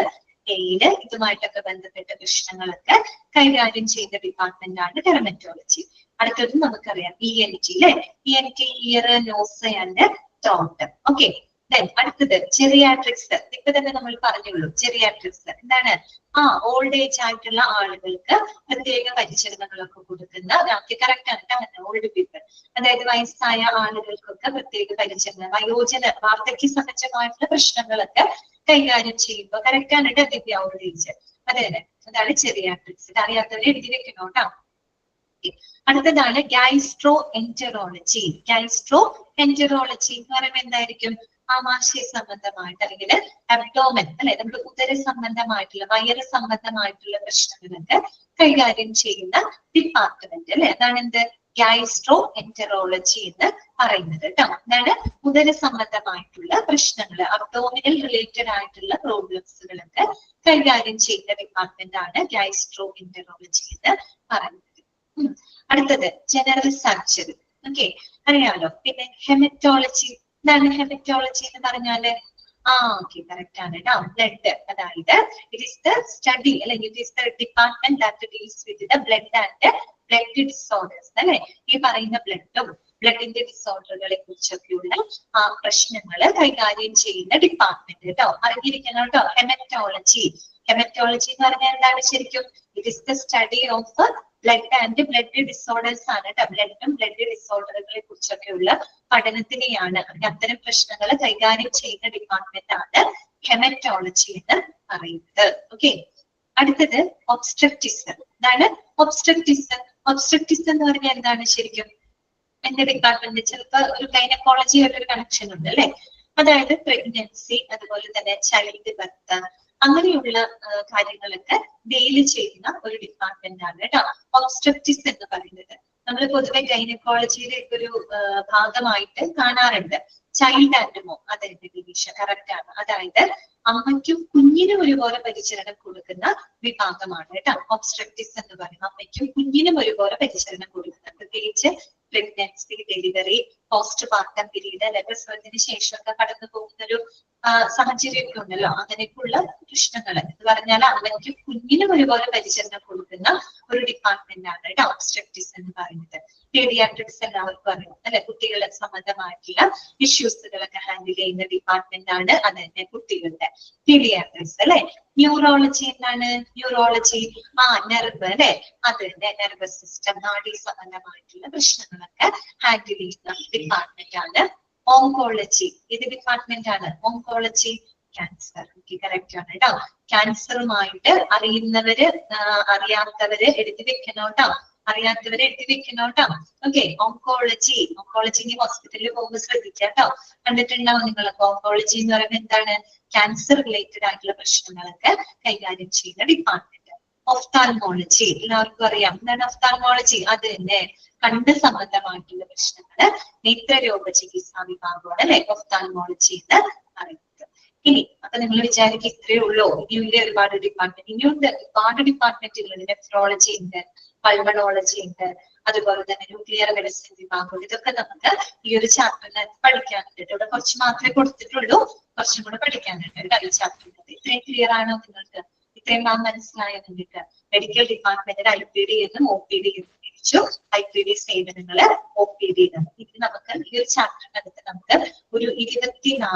ഇതുമായിട്ടൊക്കെ ബന്ധപ്പെട്ട പ്രശ്നങ്ങളൊക്കെ കൈകാര്യം ചെയ്യുന്ന ഡിപ്പാർട്ട്മെന്റ് ആണ് ഡെർമറ്റോളജി. അടുത്തത് നമുക്കറിയാം ENT അല്ലെ. ENT ear, nose and throat. Okay, അടുത്തത് ജെറിയാട്രിക്സ്. ഇപ്പൊ തന്നെ നമ്മൾ പറഞ്ഞുള്ളൂ ജെറിയാട്രിക്സ് എന്താണ്? ഓൾഡ് ഏജ് ആയിട്ടുള്ള ആളുകൾക്ക് പ്രത്യേക പരിചരണങ്ങളൊക്കെ കൊടുക്കുന്ന, കറക്റ്റ് ആണ് അങ്ങനെ ഓൾഡ് പീപ്പിൾ, അതായത് വയസ്സായ ആളുകൾക്കൊക്കെ പ്രത്യേക പരിചരണം, വയോജന വാർദ്ധക്യ സഹജമായിട്ടുള്ള പ്രശ്നങ്ങളൊക്കെ കൈകാര്യം ചെയ്യുമ്പോൾ കറക്റ്റ് ആണ് ദിവ്യ ഓൾഡ് ഏജ്. അതെ, അതാണ് ജെറിയാട്രിക്സ്. ഇത് അറിയാത്തവരെ എഴുതി വെക്കണം കേട്ടോ. അടുത്തതാണ് ഗൈസ്ട്രോ എൻറ്ററോളജി. ഗൈസ്ട്രോ എൻറ്ററോളജി എന്ന് പറയുമ്പോൾ എന്തായിരിക്കും? ആമാശയ സംബന്ധമായിട്ട് അല്ലെങ്കിൽ അബ്ഡോമൻ അല്ലെ, നമ്മുടെ ഉദര സംബന്ധമായിട്ടുള്ള വയറ് സംബന്ധമായിട്ടുള്ള പ്രശ്നങ്ങളൊക്കെ കൈകാര്യം ചെയ്യുന്ന ഡിപ്പാർട്ട്മെന്റ് അല്ലെ. അതാണ് എന്ത്? ഗൈസ്ട്രോ എൻറ്ററോളജി എന്ന് പറയുന്നത് കേട്ടോ. അതാണ് ഉദര സംബന്ധമായിട്ടുള്ള പ്രശ്നങ്ങൾ, അബ്ഡോമിനൽ റിലേറ്റഡ് ആയിട്ടുള്ള പ്രോബ്ലംസുകളൊക്കെ കൈകാര്യം ചെയ്യുന്ന ഡിപ്പാർട്ട്മെന്റ് ആണ് ഗൈസ്ട്രോ എൻറ്ററോളജി എന്ന് പറയുന്നത്. അടുത്തത് ജനറൽ സർജറി. ഓക്കെ, അറിയാമല്ലോ. പിന്നെ ഹെമറ്റോളജി. എന്താണ് ഹെമറ്റോളജി എന്ന് പറഞ്ഞാല്? ഓക്കെ, കറക്റ്റ് ആണ് കേട്ടോ. ബ്ലഡ്, അതായത് ഇറ്റ് ഈസ് ദ സ്റ്റഡി അല്ലെങ്കിൽ it is the department that deals with the blood and blood disorders അല്ലെ. ഈ പറയുന്ന ബ്ലഡും ബ്ലഡിന്റെ ഡിസോർഡറുകളെ കുറിച്ചൊക്കെയുള്ള പ്രശ്നങ്ങൾ കൈകാര്യം ചെയ്യുന്ന ഡിപ്പാർട്ട്മെന്റ് കേട്ടോ. അറിഞ്ഞിരിക്കണം കേട്ടോ. ഹെമറ്റോളജി. ഹെമറ്റോളജി എന്ന് പറഞ്ഞാൽ എന്താണ് ശരിക്കും? It is the study of blood and blood disorders ആണ് കേട്ടോ. ബ്ലഡും ബ്ലഡ് ഡിസോർഡറുകളെ കുറിച്ചൊക്കെയുള്ള പഠനത്തിനെയാണ്, അത്തരം പ്രശ്നങ്ങൾ കൈകാര്യം ചെയ്യുന്ന ഡിപ്പാർട്ട്മെന്റ് ആണ് ഹെമറ്റോളജി എന്ന് പറയുന്നത്. ഓക്കെ, അടുത്തത് ഒബ്സ്ട്രക്റ്റിസം. എന്താണ് ഒബ്സ്ട്രക്റ്റിസം? ഒബ്സ്ട്രക്റ്റിസം എന്ന് പറഞ്ഞാൽ എന്താണ് ശരിക്കും? എന്റെ ഡിപ്പാർട്ട്മെന്റ് ചിലപ്പോ ഒരു ഗൈനക്കോളജി ആയിട്ടൊരു കണക്ഷൻ ഉണ്ട് അല്ലെ. അതായത് പ്രഗ്നൻസി, അതുപോലെ തന്നെ ചൈൽഡ് ബർത്ത്, അങ്ങനെയുള്ള കാര്യങ്ങളൊക്കെ ഡീൽ ചെയ്യുന്ന ഒരു ഡിപ്പാർട്ട്മെന്റ് ആണ് കേട്ടോ ഒബ്സ്ട്രക്റ്റിസ് എന്ന് പറയുന്നത്. നമ്മൾ പൊതുവെ ഗൈനക്കോളജിയുടെ ഒരു ഭാഗമായിട്ട് കാണാറുണ്ട് ചൈൽഡ് ആൻഡ് മോം. അതായത് ഡിവിഷൻ കറക്റ്റ് ആണ്. അതായത് അമ്മയ്ക്കും കുഞ്ഞിനും ഒരുപോലെ പരിചരണം കൊടുക്കുന്ന വിഭാഗമാണ് കേട്ടോ ഒബ്സ്ട്രക്റ്റിസ് എന്ന് പറയുന്നത്. അമ്മയ്ക്കും കുഞ്ഞിനും ഒരുപോലെ പരിചരണം കൊടുക്കുന്ന, പ്രത്യേകിച്ച് pregnancy, delivery, post partum period, പ്രസവത്തിന് ശേഷമൊക്കെ കടന്നു പോകുന്ന ഒരു സാഹചര്യമൊക്കെ ഉണ്ടല്ലോ. അങ്ങനെയൊക്കെയുള്ള പ്രശ്നങ്ങൾ എന്ന് പറഞ്ഞാൽ അമ്മയ്ക്കും കുഞ്ഞിനും ഒരുപോലെ പരിചരണം കൊടുക്കുന്ന ഒരു ഡിപ്പാർട്ട്മെന്റ് ആണ് കേട്ടോ ഒബ്സ്ട്രക്റ്റിസ് എന്ന് പറയുന്നത്. പീഡിയാട്രിക്സ് എല്ലാവർക്കും അറിയാം അല്ലെ. കുട്ടികളെ സംബന്ധമായിട്ടുള്ള ഇഷ്യൂസുകളൊക്കെ ഹാൻഡിൽ ചെയ്യുന്ന ഡിപ്പാർട്ട്മെന്റ് ആണ് അത് തന്നെ കുട്ടികളുടെ പീഡിയാട്രിക്സ് അല്ലെ. ന്യൂറോളജി എന്താണ്? ന്യൂറോളജി നെർവ് അല്ലെ. അത് തന്നെ നെർവസ് സിസ്റ്റം, നാഡീ സംബന്ധമായിട്ടുള്ള പ്രശ്നങ്ങളൊക്കെ ഹാൻഡിൽ ചെയ്യുന്ന ഡിപ്പാർട്ട്മെന്റ് ആണ് ഓങ്കോളജി. ഇത് ഡിപ്പാർട്ട്മെന്റ് ആണ് ഓങ്കോളജി. ക്യാൻസർ. കറക്റ്റ് ആണ് കേട്ടോ. ക്യാൻസറുമായിട്ട് അറിയുന്നവര് അറിയാത്തവര് എഴുതി വെക്കണം കേട്ടോ. അറിയാത്തവരെ എഴുതി വെക്കണം കേട്ടോ. Okay, oncology. ഓങ്കോളജി ഹോസ്പിറ്റലിൽ പോകുമ്പോൾ ശ്രദ്ധിക്കുക കേട്ടോ. കണ്ടിട്ടുണ്ടാവും നിങ്ങളൊക്കെ. ഓങ്കോളജി എന്ന് പറയുന്നത് എന്താണ്? ക്യാൻസർ റിലേറ്റഡ് ആയിട്ടുള്ള പ്രശ്നങ്ങളൊക്കെ കൈകാര്യം ചെയ്യുന്ന ഡിപ്പാർട്ട്മെന്റ്. ഒഫ്താൽമോളജി എല്ലാവർക്കും അറിയാം. എന്താണ് ഒഫ്താൽമോളജി? അത് തന്നെ കണ്ണ് സംബന്ധമായിട്ടുള്ള പ്രശ്നങ്ങള് നേത്രരോഗ ചികിത്സാ വിഭാഗമാണ് അല്ലെ ഒഫ്താൽമോളജി എന്ന് പറയുന്നത്. ഇനി അപ്പൊ നിങ്ങൾ വിചാരിക്കും ഇത്രയേ ഉള്ളൂ, ഇനിയും ഒരുപാട് ഡിപ്പാർട്ട്മെന്റ്, ഇനിയുണ്ട് ഒരുപാട് ഡിപ്പാർട്ട്മെന്റുകളുണ്ട്. നെഫ്രോളജി ഉണ്ട്, പൾമണോളജി ഉണ്ട്, അതുപോലെ തന്നെ ന്യൂക്ലിയർ മെഡിസിൻ വിഭാഗം. ഇതൊക്കെ നമുക്ക് ഈ ഒരു ചാപ്റ്ററിന് പഠിക്കാനുണ്ട്. ഇവിടെ കുറച്ച് മാത്രമേ കൊടുത്തിട്ടുള്ളൂ, കുറച്ചും കൂടെ പഠിക്കാനുണ്ട് ഈ ചാപ്റ്ററിന്. ഇത്രയും ക്ലിയർ ആണോ നിങ്ങൾക്ക്? ഇത്രയും മനസ്സിലായോ നിങ്ങൾക്ക്? മെഡിക്കൽ ഡിപ്പാർട്ട്മെന്റിൽ IPD എന്നും OPD എന്നും തിരിച്ചു. IPD സേവനങ്ങള്, OPD എന്നും. ഇത് നമുക്ക് ഈ ഒരു ചാപ്റ്ററിനകത്ത് നമുക്ക് ഒരു 24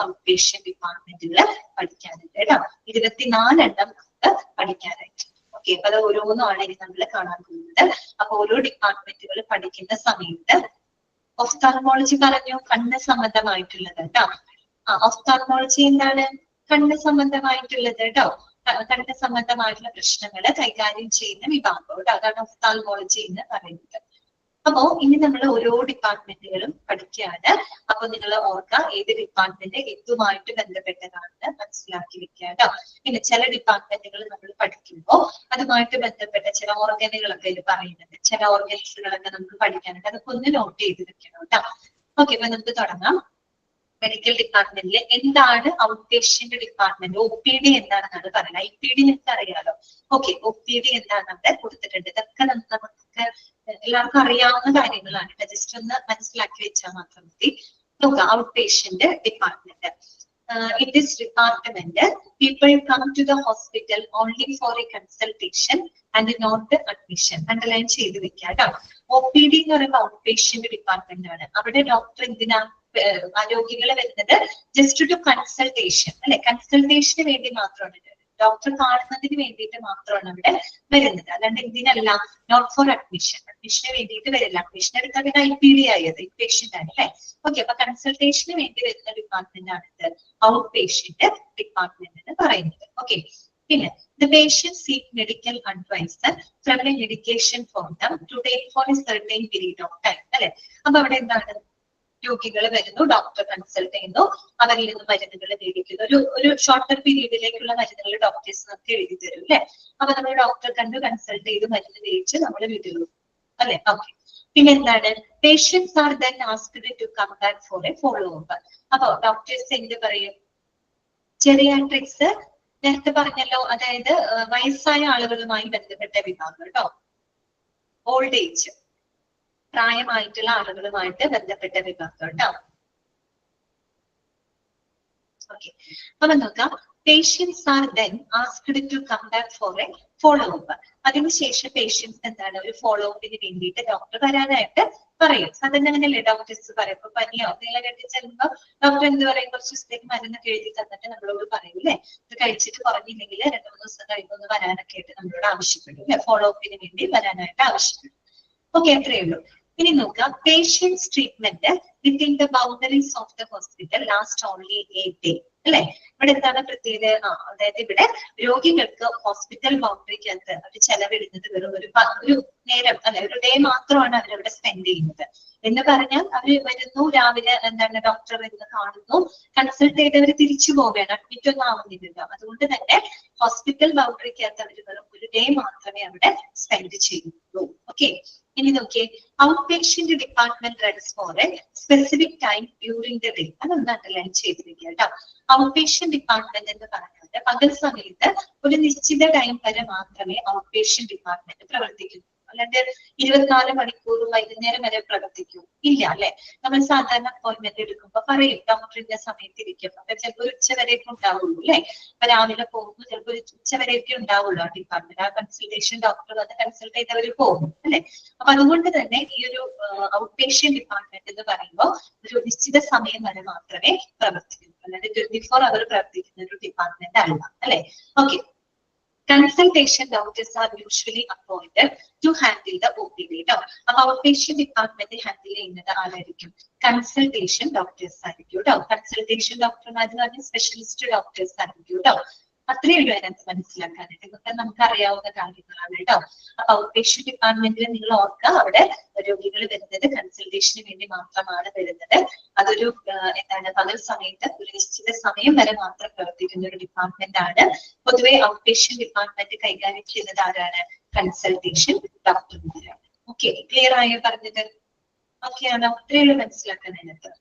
ഔട്ട് പേഷ്യന്റ് ഡിപ്പാർട്ട്മെന്റുകൾ പഠിക്കാനുണ്ട് കേട്ടോ. 24 എണ്ണം നമുക്ക് പഠിക്കാനായിട്ട്. ഓക്കെ, അപ്പൊ അത് ഓരോന്നുമാണ് ഇനി നമ്മൾ കാണാൻ പോകുന്നത്. അപ്പൊ ഓരോ ഡിപ്പാർട്ട്മെന്റുകൾ പഠിക്കുന്ന സമയത്ത് ഒഫ്താൽമോളജി പറഞ്ഞു, കണ്ണ് സംബന്ധമായിട്ടുള്ളത് കേട്ടോ. ഒഫ്താൽമോളജി എന്താണ്? കണ്ണ് സംബന്ധമായിട്ടുള്ളത് കേട്ടോ. കണ്ണ് സംബന്ധമായിട്ടുള്ള പ്രശ്നങ്ങള് കൈകാര്യം ചെയ്യുന്ന വിഭാഗം കേട്ടോ. അതാണ് ഒഫ്താൽമോളജി എന്ന് പറയുന്നത്. അപ്പോ ഇനി നമ്മൾ ഓരോ ഡിപ്പാർട്ട്മെന്റുകളും പഠിക്കുകയാണ്. അപ്പൊ നിങ്ങൾ ഓർക്കുക ഏത് ഡിപ്പാർട്ട്മെന്റ് ഇതുമായിട്ട് ബന്ധപ്പെട്ടതാണെന്ന് മനസ്സിലാക്കി വെക്കുക കേട്ടോ. പിന്നെ ചില ഡിപ്പാർട്ട്മെന്റുകൾ നമ്മൾ പഠിക്കുമ്പോൾ അതുമായിട്ട് ബന്ധപ്പെട്ട ചില ഓർഗനുകളൊക്കെ ഇത് പറയുന്നുണ്ട്. ചില ഓർഗൻസുകളൊക്കെ നമുക്ക് പഠിക്കാനുണ്ട്. അതൊക്കെ ഒന്ന് നോട്ട് ചെയ്ത് വെക്കണം കേട്ടോ. ഓക്കെ, അപ്പൊ നമുക്ക് തുടങ്ങാം. മെഡിക്കൽ ഡിപ്പാർട്ട്മെന്റിൽ എന്താണ് ഔട്ട് പേഷ്യന്റ് ഡിപ്പാർട്ട്മെന്റ്? OPD എന്താണെന്നാണ് പറയുന്നത്. IPD നിങ്ങൾക്ക് അറിയാലോ. ഓക്കെ, OPD എന്താണെന്ന് അവിടെ കൊടുത്തിട്ടുണ്ട്. ഇതൊക്കെ നമുക്ക് എല്ലാവർക്കും അറിയാവുന്ന കാര്യങ്ങളാണ്. ജസ്റ്റ് ഒന്ന് മനസ്സിലാക്കി വെച്ചാൽ മാത്രം മതി. നോക്കുക, out patient department. In this department, people come to the hospital only for a consultation and not admission. Underline ചെയ്ത് വെക്കുക കേട്ടോ. OPD എന്ന് പറയുമ്പോൾ ഔട്ട് പേഷ്യന്റ് ഡിപ്പാർട്ട്മെന്റ് ആണ്. അവിടെ ഡോക്ടർ എന്തിനാ രോഗികളെ വരുന്നത്? ജസ്റ്റ് ടു കൺസൾട്ടേഷൻ അല്ലെ. കൺസൾട്ടേഷന് വേണ്ടി മാത്രമാണ്, ഡോക്ടർ കാണുന്നതിന് വേണ്ടിയിട്ട് മാത്രമാണ് അവിടെ വരുന്നത്. അല്ലാണ്ട് എന്തിനല്ല, നോട്ട് ഫോർ അഡ്മിഷൻ. അഡ്മിഷന് വേണ്ടിയിട്ട് വരില്ല. അഡ്മിഷൻ എടുക്കാൻ പിന്നെ IPD ആയത് പേഷ്യന്റ് ആണ് അല്ലെ. ഓക്കെ, അപ്പൊ കൺസൾട്ടേഷന് വേണ്ടി വരുന്ന ഡിപ്പാർട്ട്മെന്റ് ആണ് ഇത് ഔട്ട് പേഷ്യന്റ് ഡിപ്പാർട്ട്മെന്റ് എന്ന് പറയുന്നത്. ഓക്കെ, പിന്നെ the patient seek medical advice from a medication for them to take for a certain period of time അല്ലെ. അപ്പൊ അവിടെ എന്താണ്? രോഗികൾ വരുന്നു, ഡോക്ടർ കൺസൾട്ട് ചെയ്യുന്നു, അവരിൽ നിന്ന് മരുന്നുകൾ മേടിക്കുന്നു. ഒരു ഷോർട്ടർ പീരീഡിലേക്കുള്ള മരുന്നുകൾ ഡോക്ടേഴ്സ് നമുക്ക് എഴുതി തരും അല്ലെ. അപ്പൊ നമ്മൾ ഡോക്ടറെ കണ്ട് കൺസൾട്ട് ചെയ്ത് മരുന്ന് മേടിച്ച് നമ്മൾ വീട്ടിൽ അല്ലെ. ഓക്കെ, പിന്നെ എന്താണ്? Patients are then asked to come back for a follow up. അപ്പൊ ഡോക്ടേഴ്സ് എന്ത് പറയും? ജെറിയാട്രിക്സ് നേരത്തെ പറഞ്ഞല്ലോ, അതായത് വയസ്സായ ആളുകളുമായി ബന്ധപ്പെട്ട വിഭാഗം കേട്ടോ. ഓൾഡ് ഏജ്, പ്രായമായിട്ടുള്ള ആളുകളുമായിട്ട് ബന്ധപ്പെട്ട വിഭാഗം കേട്ടോ. ഓക്കെ, അപ്പൊ നോക്കാം. Patients are then asked to come back for a follow up. അതിനുശേഷം പേഷ്യൻസ് എന്താണ് ഒരു ഫോളോ അപ്പിന് വേണ്ടിയിട്ട് ഡോക്ടർ വരാനായിട്ട് പറയും. സാധാരണ അങ്ങനെയല്ലേ ഡോക്ടേഴ്സ് പറയും. ഇപ്പൊ പനിയോ എന്തെങ്കിലും കെട്ടി ചെല്ലുമ്പോൾ ഡോക്ടർ എന്ത് പറയും, കുറച്ച് ദിവസത്തേക്ക് മരുന്നൊക്കെ എഴുതി തന്നിട്ട് നമ്മളോട് പറയും അല്ലെ, ഇത് കഴിച്ചിട്ട് കുറഞ്ഞില്ലെങ്കിൽ 2-3 ദിവസം കഴിയുമ്പോൾ വരാനൊക്കെ ആയിട്ട് നമ്മളോട് ആവശ്യപ്പെടും അല്ലെ, ഫോളോ അപ്പിന് വേണ്ടി വരാനായിട്ട് ആവശ്യപ്പെടും. ഓക്കെ, അത്രയേ ഉള്ളൂ. ഇനി നോക്കാം, patients treatment within the boundaries of the hospital last only 8 days അല്ലെ. ഇവിടെ എന്താണ് പ്രത്യേകത? അതായത് ഇവിടെ രോഗികൾക്ക് ഹോസ്പിറ്റൽ ബൗണ്ടറിക്കകത്ത് അവർ ചെലവിടുന്നത് വെറും ഒരു നേരം അല്ലെ, ഒരു ഡേ മാത്രമാണ് അവരവിടെ സ്പെൻഡ് ചെയ്യുന്നത്. എന്ന് പറഞ്ഞാൽ അവർ വരുന്നു, രാവിലെ എന്താണ് ഡോക്ടർ വരുന്ന കാണുന്നു, കൺസൾട്ട് ചെയ്ത് അവർ തിരിച്ചു പോവുകയാണ്, അഡ്മിറ്റ് ഒന്നും ആവുന്നില്ലല്ലോ. അതുകൊണ്ട് തന്നെ ഹോസ്പിറ്റൽ ബൗണ്ടറിക്കകത്ത് അവർ വെറും ഒരു ഡേ മാത്രമേ അവിടെ സ്പെൻഡ് ചെയ്യുള്ളൂ. ഓക്കെ, ഇനി നോക്കിയേ, out patient department runs for a specific time during the day. അതൊന്ന് അണ്ടർലൈൻ ചെയ്തിരിക്കുക കേട്ടോ. ഔട്ട് പേഷ്യന്റ് ഡിപ്പാർട്ട്മെന്റ് എന്ന് പറഞ്ഞാൽ പകൽ സമയത്ത് ഒരു നിശ്ചിത ടൈം വരെ മാത്രമേ ഔട്ട് പേഷ്യന്റ് ഡിപ്പാർട്ട്മെന്റ് പ്രവർത്തിക്കൂ. അല്ലാണ്ട് 24 മണിക്കൂറും വൈകുന്നേരം വരെ പ്രവർത്തിക്കൂ ഇല്ല അല്ലെ. നമ്മൾ സാധാരണ അപ്പോയിന്റ്മെന്റ് എടുക്കുമ്പോൾ പറയും ഡോക്ടറിന്റെ സമയത്ത് ഇരിക്കും. അപ്പൊ ചിലപ്പോൾ ഒരു ഉച്ച വരെയൊക്കെ ഉണ്ടാവുള്ളൂ അല്ലെ. അപ്പൊ രാവിലെ പോകുമ്പോൾ ചിലപ്പോൾ ഒരു ഉച്ച വരെയൊക്കെ ഉണ്ടാവുള്ളൂ ആ ഡിപ്പാർട്ട്മെന്റ്. ആ കൺസൾട്ടേഷൻ ഡോക്ടർ വന്ന് കൺസൾട്ട് ചെയ്തവർ പോകും അല്ലെ. അപ്പൊ അതുകൊണ്ട് തന്നെ ഈ ഒരു ഔട്ട് പേഷ്യന്റ് ഡിപ്പാർട്ട്മെന്റ് എന്ന് പറയുമ്പോൾ ഒരു നിശ്ചിത സമയം വരെ മാത്രമേ പ്രവർത്തിക്കൂ. അല്ലാണ്ട് 24 അവർ പ്രവർത്തിക്കുന്ന ഒരു ഡിപ്പാർട്ട്മെന്റ് അല്ല അല്ലെ. Okay, consultation doctors are usually appointed to handle the OPD കേട്ടോ. അപ്പൊ ഔട്ട് പേഷ്യന്റ് ഡിപ്പാർട്ട്മെന്റ് ഹാൻഡിൽ ചെയ്യുന്നത് ആരായിരിക്കും? കൺസൾട്ടേഷൻ ഡോക്ടേഴ്സ് ആയിരിക്കും കേട്ടോ. കൺസൾട്ടേഷൻ ഡോക്ടർമാർ എന്ന് പറഞ്ഞാൽ സ്പെഷ്യലിസ്റ്റ് ഡോക്ടേഴ്സ് ആയിരിക്കും കേട്ടോ. അത്രയേ ഉള്ളൂ അതിനകത്ത് മനസ്സിലാക്കാനായിട്ട്. ഇതൊക്കെ നമുക്ക് അറിയാവുന്ന കാര്യങ്ങളാണ് കേട്ടോ. അപ്പൊ ഔട്ട് പേഷ്യന്റ് ഡിപ്പാർട്ട്മെന്റിൽ നിങ്ങൾ ഓർക്കുക, അവിടെ രോഗികൾ വരുന്നത് കൺസൾട്ടേഷന് വേണ്ടി മാത്രമാണ് വരുന്നത്. അതൊരു എന്താണ് പകൽ സമയത്ത് ഒരു നിശ്ചിത സമയം വരെ മാത്രം പ്രവർത്തിക്കുന്ന ഒരു ഡിപ്പാർട്ട്മെന്റ് ആണ്. പൊതുവെ ഔട്ട് പേഷ്യന്റ് ഡിപ്പാർട്ട്മെന്റ് കൈകാര്യം ചെയ്യുന്നത് ആരാണ്? കൺസൾട്ടേഷൻ ഡോക്ടർമാരാണ്. ഓക്കെ, ക്ലിയർ ആയോ പറഞ്ഞത്? ഓക്കെ ആണോ? അത്രയേ ഉള്ളൂ മനസ്സിലാക്കാൻ അതിനകത്ത്.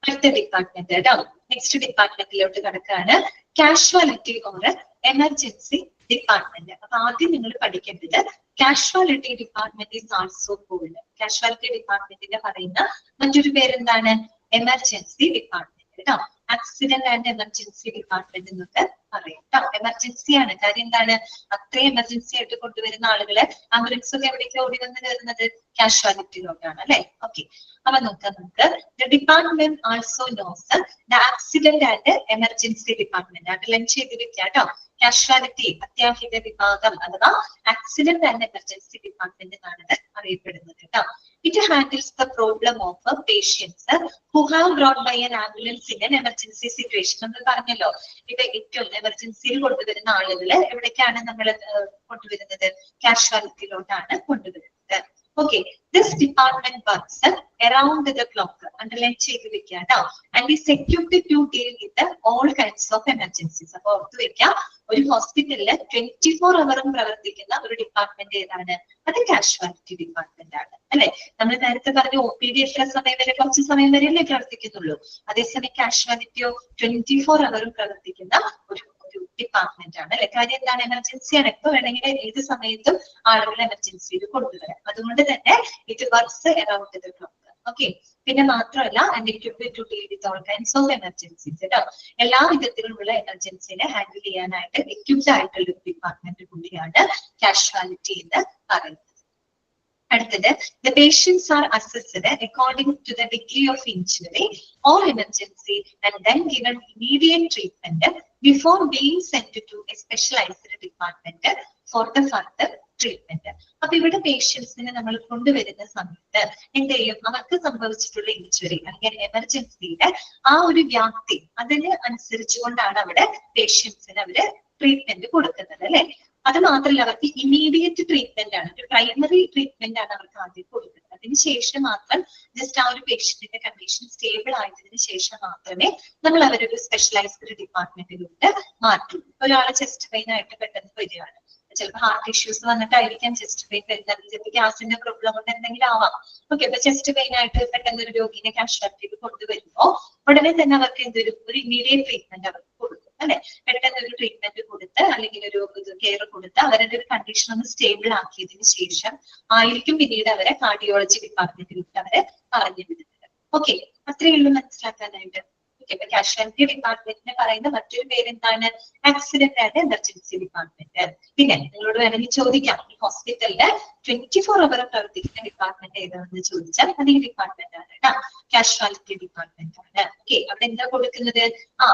അടുത്ത ഡിപ്പാർട്ട്മെന്റ് കേട്ടോ. നെക്സ്റ്റ് ഡിപ്പാർട്ട്മെന്റിലോട്ട് കിടക്കാണ്, കാഷ്വാലിറ്റി ഓർ എമർജൻസി ഡിപ്പാർട്ട്മെന്റ്. അപ്പൊ ആദ്യം നിങ്ങൾ പഠിക്കേണ്ടത് casualty department is also called. Casualty ഡിപ്പാർട്ട്മെന്റിന്റെ പറയുന്ന മറ്റൊരു പേരെന്താണ്? എമർജൻസി ഡിപ്പാർട്ട്മെന്റ് കേട്ടോ. ആക്സിഡന്റ് ആൻഡ് എമർജൻസി ഡിപ്പാർട്ട്മെന്റ് എന്നൊക്കെ പറയും കേട്ടോ. എമർജൻസി ആണ്. കാര്യം എന്താണ്? അത്രയും എമർജൻസി ആയിട്ട് കൊണ്ടുവരുന്ന ആളുകളെ ആംബുലൻസ് ഒക്കെ എവിടേക്ക് ഓടി വന്ന് കയറുന്നത്? കാഷ്വാലിറ്റിയിലോട്ടാണ് അല്ലെ. ഓക്കെ, അപ്പൊ നമുക്ക് department also knows the accident and emergency department underline ചെയ്തിരിക്കുക കേട്ടോ. കാഷ്വാലിറ്റി അത്യാഹിത വിഭാഗം അഥവാ ആക്സിഡന്റ് ആൻഡ് എമർജൻസി ഡിപ്പാർട്ട്മെന്റ് എന്നാണ് അറിയപ്പെടുന്നത് കേട്ടോ. It handles the problem of patients who have brought by an ambulance in an emergency situation. നമ്മൾ പറഞ്ഞല്ലോ, ഇത് ഏറ്റവും എമർജൻസിയിൽ കൊണ്ടുവരുന്ന ആളുകള് എവിടേക്കാണ് നമ്മൾ കൊണ്ടുവരുന്നത്? കാഷ്വാലിറ്റിയിലോട്ടാണ് കൊണ്ടുവരുന്നത്. Okay, this department works around the clock. Underline ചെയ്ത് വെക്കുക കേട്ടോ. And is equipped to deal with all kinds of emergencies. അപ്പൊ ഓർത്ത് വെക്കുക, ഒരു ഹോസ്പിറ്റലില് 24 hours പ്രവർത്തിക്കുന്ന ഒരു ഡിപ്പാർട്ട്മെന്റ് ഏതാണ്? അത് കാഷ്വാലിറ്റി ഡിപ്പാർട്ട്മെന്റ് ആണ് അല്ലെ. നമ്മൾ നേരത്തെ പറഞ്ഞ OPD എത്ര സമയം വരെ? കുറച്ച് സമയം വരെയല്ലേ പ്രവർത്തിക്കുന്നുള്ളൂ. അതേസമയം കാഷ്വാലിറ്റിയോ 24 hours പ്രവർത്തിക്കുന്ന ഒരു ഡിപ്പാർട്ട്മെന്റ് ആണ് അല്ലെ. കാര്യം എന്താണ്? എമർജൻസി ആണ്. എപ്പോ വേണമെങ്കിൽ ഏത് സമയത്തും ആളുകൾ എമർജൻസിയിൽ കൊണ്ടുവരാം. അതുകൊണ്ട് തന്നെ it works around the clock. Okay, പിന്നെ മാത്രമല്ല and equipped to deal with all kinds of emergencies കേട്ടോ. എല്ലാ വിധത്തിലുള്ള എമർജൻസിനെ ഹാൻഡിൽ ചെയ്യാനായിട്ട് equipped ആയിട്ടുള്ള ഒരു ഡിപ്പാർട്ട്മെന്റ് കൂടിയാണ് കാഷ്വാലിറ്റി എന്ന് പറയുന്നത്. അടുത്തത്, the patients are assessed according to the degree of injury or emergency and then given immediate treatment before being sent to a specialized department for the further treatment. അപ്പൊ ഇവിടെ പേഷ്യൻസിനെ നമ്മൾ കൊണ്ടുവരുന്ന സമയത്ത് എന്ത് ചെയ്യും? അവർക്ക് സംഭവിച്ചിട്ടുള്ള ഇഞ്ചുറി അല്ലെങ്കിൽ എമർജൻസിയുടെ ആ ഒരു വ്യാപ്തി അതിന് അനുസരിച്ചുകൊണ്ടാണ് അവിടെ പേഷ്യൻസിന് അവര് ട്രീറ്റ്മെന്റ് കൊടുക്കുന്നത് അല്ലെ. അത് മാത്രമല്ല, അവർക്ക് ഇമ്മീഡിയറ്റ് ട്രീറ്റ്മെന്റ് ആണ്, ഒരു പ്രൈമറി ട്രീറ്റ്മെന്റ് ആണ് അവർക്ക് ആദ്യം കൊടുക്കുന്നത്. അതിനുശേഷം മാത്രം ജസ്റ്റ് ആ ഒരു പേഷ്യന്റിന്റെ കണ്ടീഷൻ സ്റ്റേബിൾ ആയതിനു ശേഷം മാത്രമേ നമ്മൾ അവരൊരു സ്പെഷ്യലൈസ്ഡ് ഡിപ്പാർട്ട്മെന്റിലോട്ട് മാറ്റുള്ളൂ. ഒരാളെ ചെസ്റ്റ് പെയിൻ ആയിട്ട് പെട്ടെന്ന് വരികയാണ്, ചിലപ്പോൾ ഹാർട്ട് ഇഷ്യൂസ് വന്നിട്ടായിരിക്കാം ചെസ്റ്റ് പെയിൻ വരുന്നത്, ചിലപ്പോൾ ഗ്യാസിന്റെ പ്രോബ്ലം കൊണ്ട് എന്തെങ്കിലും ആവാം. ഓക്കെ, അപ്പൊ ചെസ്റ്റ് പെയിൻ ആയിട്ട് പെട്ടെന്ന് ഒരു രോഗിനെ കാഷ്വാലിറ്റിയിൽ കൊണ്ടുവരുമ്പോ ഉടനെ തന്നെ അവർക്ക് എന്തൊരു ഇമ്മീഡിയറ്റ് ട്രീറ്റ്മെന്റ് അവർക്ക് കൊടുക്കും അല്ലെ. പെട്ടെന്ന് ഒരു ട്രീറ്റ്മെന്റ് കൊടുത്ത് അല്ലെങ്കിൽ ഒരു കെയർ കൊടുത്ത് അവരുടെ ഒരു കണ്ടീഷൻ ഒന്ന് സ്റ്റേബിൾ ആക്കിയതിന് ശേഷം ആയിരിക്കും പിന്നീട് അവരെ കാർഡിയോളജി ഡിപ്പാർട്ട്മെന്റിലോട്ട് അവരെ പറഞ്ഞു വിടുന്നത്. ഓക്കെ, അത്രയേ ഉള്ളൂ മനസ്സിലാക്കാനായിട്ട്. ഇപ്പൊ കാഷ്വാലിറ്റി ഡിപ്പാർട്ട്മെന്റിന് പറയുന്ന മറ്റൊരു പേരെന്താണ്? Accident and emergency department. പിന്നെ നിങ്ങളോട് വേണമെങ്കിൽ ചോദിക്കാം, ഈ ഹോസ്പിറ്റലിന്റെ 24 അവർ പ്രവർത്തിക്കുന്ന ഡിപ്പാർട്ട്മെന്റ് ഏതാണെന്ന് ചോദിച്ചാൽ അത് ഈ ഡിപ്പാർട്ട്മെന്റ് ആണ് കേട്ടോ, കാഷ്വാലിറ്റി ഡിപ്പാർട്ട്മെന്റ് ആണ്. ഓക്കെ, അവിടെ എന്താ കൊടുക്കുന്നത്?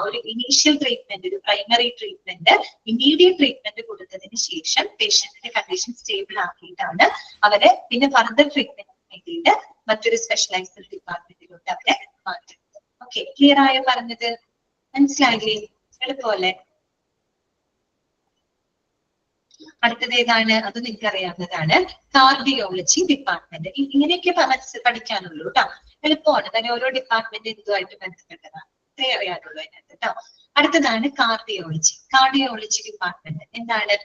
ഒരു ഇനീഷ്യൽ ട്രീറ്റ്മെന്റ്, ഒരു പ്രൈമറി ട്രീറ്റ്മെന്റ്, ഇമ്മീഡിയറ്റ് ട്രീറ്റ്മെന്റ് കൊടുത്തതിന് ശേഷം പേഷ്യന്റിന്റെ കണ്ടീഷൻ സ്റ്റേബിൾ ആക്കിയിട്ടാണ് അവരെ പിന്നെ ഫർദർ ട്രീറ്റ്മെന്റ് വേണ്ടിയിട്ട് മറ്റൊരു സ്പെഷ്യലൈസ്ഡ് ഡിപ്പാർട്ട്മെന്റിലോട്ട് അവരെ മാറ്റുന്നത്. ഓക്കെ, ക്ലിയർ ആയോ പറഞ്ഞത്? മനസ്സിലായില്ലേ? എളുപ്പമല്ലേ? അടുത്തത് ഏതാണ്? അത് നിങ്ങൾക്ക് അറിയാവുന്നതാണ്, കാർഡിയോളജി ഡിപ്പാർട്ട്മെന്റ്. ഇങ്ങനെയൊക്കെ പഠിക്കാനുള്ളൂ കേട്ടോ, എളുപ്പമാണ്. കാരണം ഓരോ ഡിപ്പാർട്ട്മെന്റ് ഇതുമായിട്ട് ബന്ധപ്പെട്ടതാണ്, ഇത്രേ അറിയാനുള്ളൂ അതിനകത്ത് കേട്ടോ. അടുത്തതാണ് കാർഡിയോളജി. കാർഡിയോളജി ഡിപ്പാർട്ട്മെന്റ് എന്താണ്?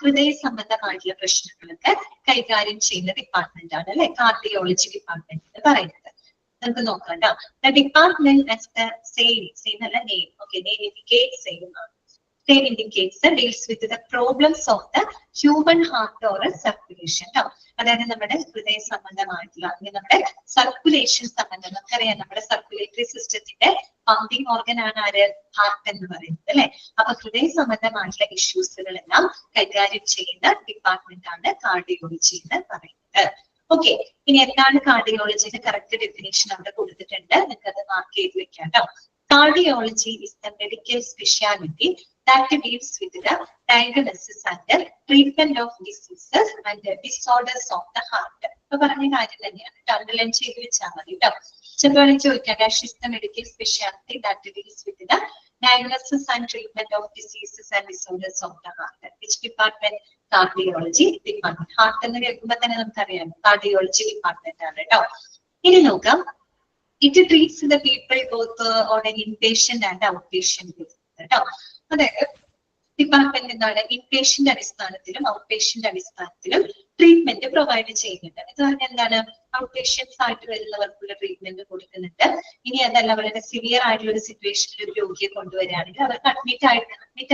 ഹൃദയ സംബന്ധമായിട്ടുള്ള പ്രശ്നങ്ങളൊക്കെ കൈകാര്യം ചെയ്യുന്ന ഡിപ്പാർട്ട്മെന്റ് ആണ് അല്ലെ കാർഡിയോളജി ഡിപ്പാർട്ട്മെന്റ് എന്ന് പറയുന്നത്. നമുക്ക് നോക്കാം കേട്ടോ. The department as the same അല്ല name. Okay, name indicates same ആണ്. Same indicates deals with the problems of the human heart or circulation. അതായത് നമ്മുടെ ഹൃദയ സംബന്ധമായിട്ടുള്ള അല്ലെങ്കിൽ നമ്മുടെ സർക്കുലേഷൻ സംബന്ധം. നമുക്കറിയാം നമ്മുടെ സർക്കുലേറ്ററി സിസ്റ്റത്തിന്റെ പമ്പിംഗ് ഓർഗൻ ആണ് ആര്? ഹാർട്ട് എന്ന് പറയുന്നത് അല്ലെ. അപ്പൊ ഹൃദയ സംബന്ധമായിട്ടുള്ള ഇഷ്യൂസുകളെല്ലാം കൈകാര്യം ചെയ്യുന്ന ഡിപ്പാർട്ട്മെന്റ് ആണ് കാർഡിയോളജി എന്ന് പറയുന്നത്. ഓക്കെ, ഇനി എന്താണ് കാർഡിയോളജിയുടെ കറക്റ്റ് ഡെഫിനേഷൻ അവിടെ കൊടുത്തിട്ടുണ്ട്, നിങ്ങൾക്ക് അത് മാർക്ക് ചെയ്ത് വെക്കാം കേട്ടോ. Cardiology is the medical speciality that deals with the diagnosis and treatment of diseases and disorders of the heart. അപ്പൊ പറഞ്ഞ കാര്യം തന്നെയാണ്, അണ്ടർലൈൻ ചെയ്ത് വെച്ചാൽ മതി കേട്ടോ. ചിലപ്പോൾ ചോദിക്കാം, is the medical specialty that deals with the diagnosis and treatment of diseases and disorders of the heart. Which department? Cardiology department. Heart എന്ന് കേൾക്കുമ്പോൾ തന്നെ നമുക്കറിയാം കാർഡിയോളജി ഡിപ്പാർട്ട്മെന്റ് ആണ് കേട്ടോ. ഇനി നോക്കാം, it treats the people both on an inpatient and out patient basis കേട്ടോ. അതായത് ഡിപ്പാർട്ട്മെന്റ് എന്താണ്? ഇൻപേഷ്യന്റ് അടിസ്ഥാനത്തിലും ഔട്ട് പേഷ്യന്റ് അടിസ്ഥാനത്തിലും ട്രീറ്റ്മെന്റ് പ്രൊവൈഡ് ചെയ്യുന്നുണ്ട്. ഇത് പറഞ്ഞാൽ എന്താണ്? ഔട്ട് പേഷ്യൻസ് ആയിട്ട് വരുന്നവർക്കുള്ള ട്രീറ്റ്മെന്റ് കൊടുക്കുന്നുണ്ട്. ഇനി അതല്ല വളരെ സിവിയർ ആയിട്ടുള്ള ഒരു സിറ്റുവേഷനിൽ ഒരു രോഗിയെ കൊണ്ടുവരികയാണെങ്കിൽ അവർക്ക് അഡ്മിറ്റ്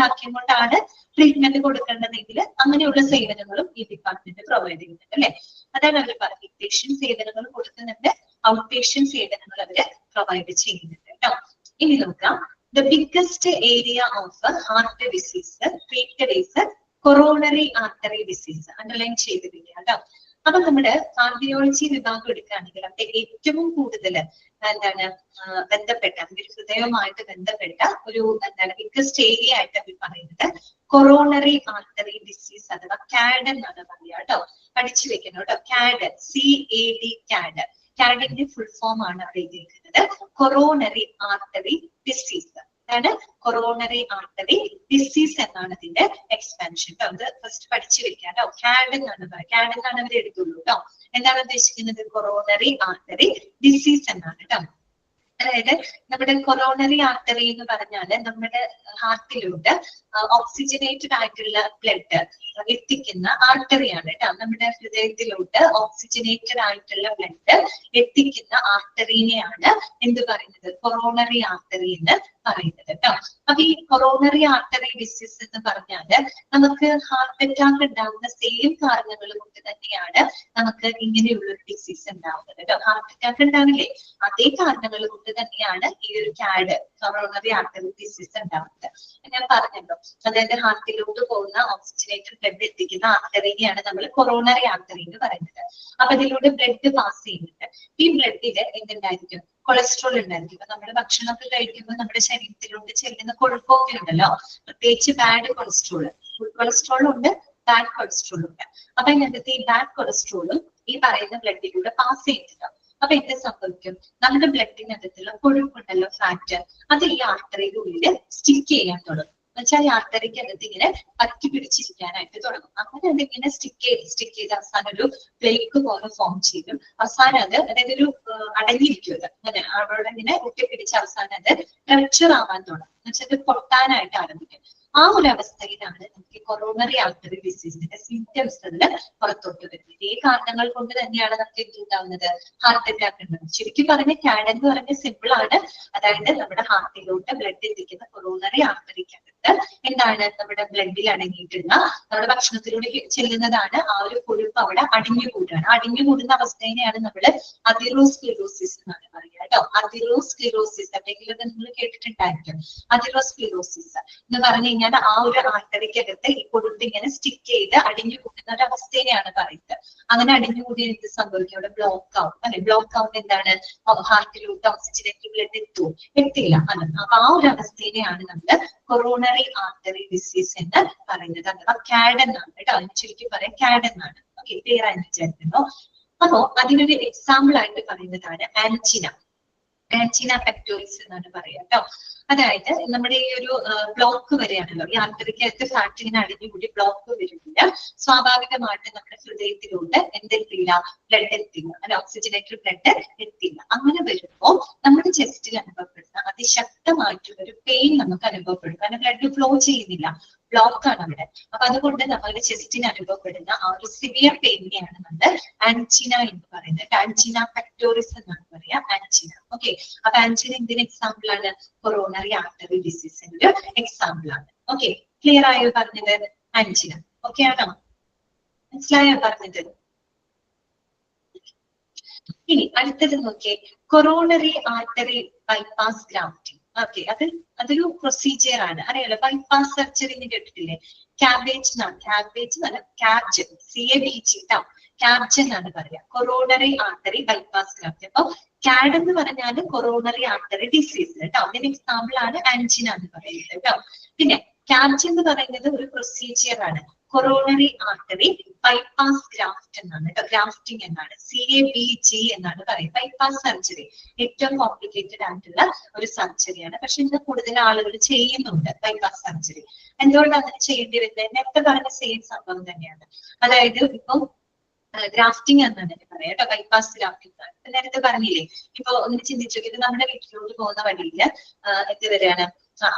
ആക്കിക്കൊണ്ടാണ് ട്രീറ്റ്മെന്റ് കൊടുക്കേണ്ടതെങ്കിൽ അങ്ങനെയുള്ള സേവനങ്ങളും ഈ ഡിപ്പാർട്ട്മെന്റ് പ്രൊവൈഡ് ചെയ്യുന്നുണ്ട് അല്ലെ. അതാണ് അവർ പറഞ്ഞത്, ഇൻപേഷ്യന്റ് സേവനങ്ങൾ കൊടുക്കുന്നുണ്ട്, ഔട്ട് പേഷ്യന്റ് സേവനങ്ങൾ അവര് പ്രൊവൈഡ് ചെയ്യുന്നുണ്ട് കേട്ടോ. ഇനി നോക്കാം, the biggest area of heart disease treated is coronary artery disease. Underline ചെയ്തിരിക്കുക കേട്ടോ. അപ്പൊ നമ്മുടെ കാർഡിയോളജി വിഭാഗം എടുക്കുകയാണെങ്കിൽ അവിടെ ഏറ്റവും കൂടുതൽ എന്താണ് ബന്ധപ്പെട്ട ഹൃദയവുമായിട്ട് ബന്ധപ്പെട്ട ഒരു എന്താണ് ബിഗ്ഗസ്റ്റ് ഏരിയ ആയിട്ട് അവർ പറയുന്നത് കൊറോണറി ആർട്ടറി ഡിസീസ് അഥവാ കാഡ് എന്നാണ് പറയുക കേട്ടോ. പഠിച്ചു വെക്കണം കേട്ടോ, card, CAD, card. കാഡിന്റെ full form ആണ് അവിടെ എഴുതിയിരിക്കുന്നത്, കൊറോണറി ആർട്ടറി ഡിസീസ്. അതാണ് കൊറോണറി ആർട്ടറി ഡിസീസ് എന്നാണ് ഇതിന്റെ എക്സ്പാൻഷൻ കേട്ടോ. അത് ഫസ്റ്റ് പഠിച്ചു വെക്കാം കേട്ടോ. കാഡ് എന്നാണ് പറയുക, കാഡ് എന്നാണ് അവർ എടുത്തുള്ളൂ കേട്ടോ. എന്താണ് ഉദ്ദേശിക്കുന്നത്? കൊറോണറി ആർട്ടറി ഡിസീസ് എന്നാണ് കേട്ടോ. അതായത് നമ്മുടെ കൊറോണറി ആർട്ടറി എന്ന് പറഞ്ഞാല് നമ്മുടെ ഹാർട്ടിലൂടെ ഓക്സിജനേറ്റഡ് ആയിട്ടുള്ള ബ്ലഡ് എത്തിക്കുന്ന ആർട്ടറിയാണ് കേട്ടോ. നമ്മുടെ ഹൃദയത്തിലോട്ട് ഓക്സിജനേറ്റഡ് ആയിട്ടുള്ള ബ്ലഡ് എത്തിക്കുന്ന ആർട്ടറിനെയാണ് എന്ത് പറയുന്നത്? കൊറോണറി ആർട്ടറി എന്ന് പറയുന്നത് കേട്ടോ. അപ്പൊ ഈ കൊറോണറി ആർട്ടറി ഡിസീസ് എന്ന് പറഞ്ഞാല് നമുക്ക് ഹാർട്ട് അറ്റാക്ക് ഉണ്ടാകുന്ന സെയിം കാരണങ്ങൾ കൊണ്ട് തന്നെയാണ് നമുക്ക് ഇങ്ങനെയുള്ള ഒരു ഡിസീസ് ഉണ്ടാവുന്നത് കേട്ടോ. ഹാർട്ട് അറ്റാക്ക് ഉണ്ടാവില്ലേ, അതേ കാരണങ്ങൾ കൊണ്ട് തന്നെയാണ് ഈ ഒരു കാഡ്, കൊറോണറി ആർട്ടറി ഡിസീസ് ഉണ്ടാവുന്നത്. ഞാൻ പറഞ്ഞല്ലോ, അതായത് ഹാർട്ടിലോട്ട് പോകുന്ന ഓക്സിജനേറ്റഡ് ബ്ലഡ് എത്തിക്കുന്ന ആർട്ടറിനെയാണ് നമ്മൾ കൊറോണറി ആർട്ടറി എന്ന് പറയുന്നത്. അപ്പൊ ഇതിലൂടെ ബ്ലഡ് പാസ് ചെയ്യുന്നുണ്ട്. ഈ ബ്ലഡില് എന്തുണ്ടായിരിക്കും? കൊളസ്ട്രോൾ ഉണ്ടായിരിക്കും. അപ്പൊ നമ്മുടെ ഭക്ഷണമൊക്കെ കഴിക്കുമ്പോൾ നമ്മുടെ ശരീരത്തിലോട്ട് ചെല്ലുന്ന കൊഴുപ്പൊക്കെ ഉണ്ടല്ലോ, പ്രത്യേകിച്ച് ബാഡ് കൊളസ്ട്രോൾ. ഗുഡ് കൊളസ്ട്രോളും ഉണ്ട്, ബാഡ് കൊളസ്ട്രോളും ഉണ്ട്. അപ്പൊ ഇതിനകത്ത് ഈ ബാഡ് കൊളസ്ട്രോളും ഈ പറയുന്ന ബ്ലഡിലൂടെ പാസ് ചെയ്യുന്നുണ്ടോ. അപ്പൊ എന്ത് സംഭവിക്കും? നമ്മുടെ ബ്ലഡിനകത്തുള്ള കൊഴുപ്പുണ്ടല്ലോ, ഫാറ്റ്, അത് ഈ ആർട്ടറിയുടെ ഉള്ളിൽ സ്റ്റിക്ക് ചെയ്യാൻ തുടങ്ങും. എന്നുവെച്ചാൽ ഈ ആർട്ടറിക്ക് അകത്ത് ഇങ്ങനെ പറ്റി പിടിച്ചിരിക്കാനായിട്ട് തുടങ്ങും. അങ്ങനെ അതിങ്ങനെ സ്റ്റിക്ക് ചെയ്ത് അവസാനം ഒരു പ്ലേക്ക് പോലെ ഫോം ചെയ്യും. അവസാനം അത് അതായത് ഒരു അടങ്ങിയിരിക്കും. അത് അങ്ങനെ അവിടെ ഇങ്ങനെ ഒട്ടിപ്പിടിച്ച് അവസാനം അത് ഫ്രാക്ചർ ആവാൻ തുടങ്ങും. എന്നുവെച്ചാൽ അത് പൊട്ടാനായിട്ട് ആരംഭിക്കും. ആ ഒരു അവസ്ഥയിലാണ് നമുക്ക് കൊറോണറി ആർട്ടറി ഡിസീസിന്റെ സിംറ്റംസ് പുറത്തോട്ട് വരുന്നത്. ഈ കാരണങ്ങൾ കൊണ്ട് തന്നെയാണ് നമുക്ക് എന്തുണ്ടാവുന്നത്, ഹാർട്ട് അറ്റാക്ക് ഉണ്ടാകുന്നത്. ശരിക്കും പറഞ്ഞ CAD എന്ന് പറഞ്ഞ സിമ്പിൾ ആണ്. അതായത് നമ്മുടെ ഹാർട്ടിലോട്ട് ബ്ലഡ് എത്തിക്കുന്ന കൊറോണറി ആർട്ടറിക്കകത്ത് എന്താണ് നമ്മുടെ ബ്ലഡിൽ അടങ്ങിയിട്ടുള്ള നമ്മുടെ ഭക്ഷണത്തിലൂടെ ചെല്ലുന്നതാണ് ആ ഒരു കൊഴുപ്പ് അവിടെ അടിഞ്ഞുകൂടുകയാണ്. അടിഞ്ഞുകൂടുന്ന അവസ്ഥേനെയാണ് നമ്മൾ അതിറോസ്ക്ലിറോസിസ് എന്നാണ് പറയുക കേട്ടോ. അതിറോസ്ക്ലിറോസിസ് എന്തെങ്കിലും നിങ്ങൾ കേട്ടിട്ടുണ്ടായിരിക്കും. അതിറോസ്ക്ലിറോസിസ് എന്ന് പറഞ്ഞു കഴിഞ്ഞാൽ ആ ഒരു ആർട്ടറിക്കകത്ത് ഈ കൊഴുപ്പ് ഇങ്ങനെ സ്റ്റിക്ക് ചെയ്ത് അടിഞ്ഞുകൂടുന്ന ഒരു അവസ്ഥേനെയാണ് പറയുന്നത്. അങ്ങനെ അടിഞ്ഞുകൂടി എന്ത് സംഭവിക്കും, അവിടെ ബ്ലോക്ക് ആവും അല്ലെ. ബ്ലോക്ക് ആവുമ്പോൾ എന്താണ്, ഹാർട്ടിലോട്ട് ഓക്സിജനേറ്റ് ബ്ലഡ് എത്തില്ല അല്ലെ. അപ്പൊ ആ ഒരു അവസ്ഥേനെയാണ് നമ്മൾ കൊറോണറി ആർട്ടറി ഡിസീസ് എന്ന് പറയുന്നത്. അഥവാ CAD എന്നാണ് കേട്ടോ. അതിന് ചുരുക്കി പറയാം CAD എന്നാണ്. ഓക്കെ, ക്ലിയർ ആയിട്ട് വിചാരിക്കുന്നു. അപ്പോ അതിനൊരു എക്സാമ്പിൾ ആയിട്ട് പറയുന്നതാണ് ആൻജിന. ആൻജിന പെക്ടോറിസ് എന്നാണ് പറയുക കേട്ടോ. അതായത് നമ്മുടെ ഈ ഒരു ബ്ലോക്ക് വരെയാണല്ലോ, ഈ ആർട്ടറിക്കകത്ത് ഫാറ്റ് ഇങ്ങനെ അടിഞ്ഞുകൂടി ബ്ലോക്ക് വരുമ്പോൾ സ്വാഭാവികമായിട്ട് നമ്മുടെ ഹൃദയത്തിലോട്ട് എന്തെത്തില്ല, ബ്ലഡ് എത്തില്ല അല്ലെ, ഓക്സിജനേറ്റഡ് ബ്ലഡ് എത്തില്ല. അങ്ങനെ വരുമ്പോൾ നമ്മുടെ ചെസ്റ്റിൽ അനുഭവപ്പെടുന്ന അതിശക്തമായിട്ടുള്ള ഒരു പെയിൻ നമുക്ക് അനുഭവപ്പെടും. കാരണം ബ്ലഡ് ഫ്ലോ ചെയ്യുന്നില്ല, ബ്ലോക്ക് ആണ് അവിടെ. അപ്പൊ അതുകൊണ്ട് നമ്മുടെ ചെസ്റ്റിന് അനുഭവപ്പെടുന്ന ആ ഒരു സിവിയർ പെയിനെയാണ് നമ്മൾ ആൻജിന എന്ന് പറയുന്നത്. ആൻജിന പെക്ടോറിസ് എന്നാണ് പറയാ, ആൻജിന. ഓക്കെ, അപ്പൊ ആൻജിന എന്തിന് എക്സാമ്പിൾ ആണ്, കൊറോണറി ആർട്ടറി ഡിസീസിന്റെ ഒരു എക്സാമ്പിൾ ആണ്. ഓക്കെ, ക്ലിയർ ആയോ പറഞ്ഞത്, ആൻജിന. ഓക്കെ ആണോ, മനസ്സിലായോ പറഞ്ഞത്? ഇനി അടുത്തത് നോക്കിയേ, coronary artery bypass grafting. Okay, അതൊരു പ്രൊസീജിയർ ആണ്, അറിയാലോ. ബൈപ്പാസ് സർജറി എന്ന് കേട്ടിട്ടില്ലേ? ക്യാബേജ് എന്നാണ്, ക്യാബേജ് എന്നല്ല ക്യാബ്ജ്, CABG ട്ടോ, ക്യാബ്ജ് എന്നാണ് പറയാ. Coronary artery bypass graft. അപ്പൊ CAD എന്ന് പറഞ്ഞാൽ കൊറോണറി ആർട്ടറി ഡിസീസ് കേട്ടോ. അതിന് എക്സാമ്പിൾ ആണ് ആൻജിന എന്ന് പറയുന്നത് കേട്ടോ. പിന്നെ ക്യാബ്ജ് എന്ന് പറയുന്നത് ഒരു പ്രൊസീജിയർ ആണ്. കൊറോണറി ആർട്ടറി ബൈപ്പാസ് ഗ്രാഫ്റ്റ് എന്നാണ് കേട്ടോ, ഗ്രാഫ്റ്റിംഗ് എന്നാണ്, CABG എന്നാണ് പറയുന്നത്. ബൈപ്പാസ് സർജറി ഏറ്റവും കോംപ്ലിക്കേറ്റഡ് ആയിട്ടുള്ള ഒരു സർജറിയാണ്. പക്ഷെ ഇന്ന് കൂടുതൽ ആളുകൾ ചെയ്യുന്നുണ്ട് ബൈപ്പാസ് സർജറി. എന്തുകൊണ്ടാണ് അങ്ങനെ ചെയ്യേണ്ടി വരുന്നത്? നേരത്തെ പറഞ്ഞ സെയിം സംഭവം തന്നെയാണ്. അതായത് ഇപ്പം ഗ്രാഫ്റ്റിംഗ് എന്നാണ് പറയാം കേട്ടോ, ബൈപ്പാസ് ഗ്രാഫ്റ്റിംഗ് ആണ്. നേരത്തെ പറഞ്ഞില്ലേ, ഇപ്പൊ ഒന്ന് ചിന്തിച്ചു, ഇത് നമ്മുടെ വീട്ടിലോട്ട് പോകുന്ന വഴിയില് എന്ത് വരെയാണ്,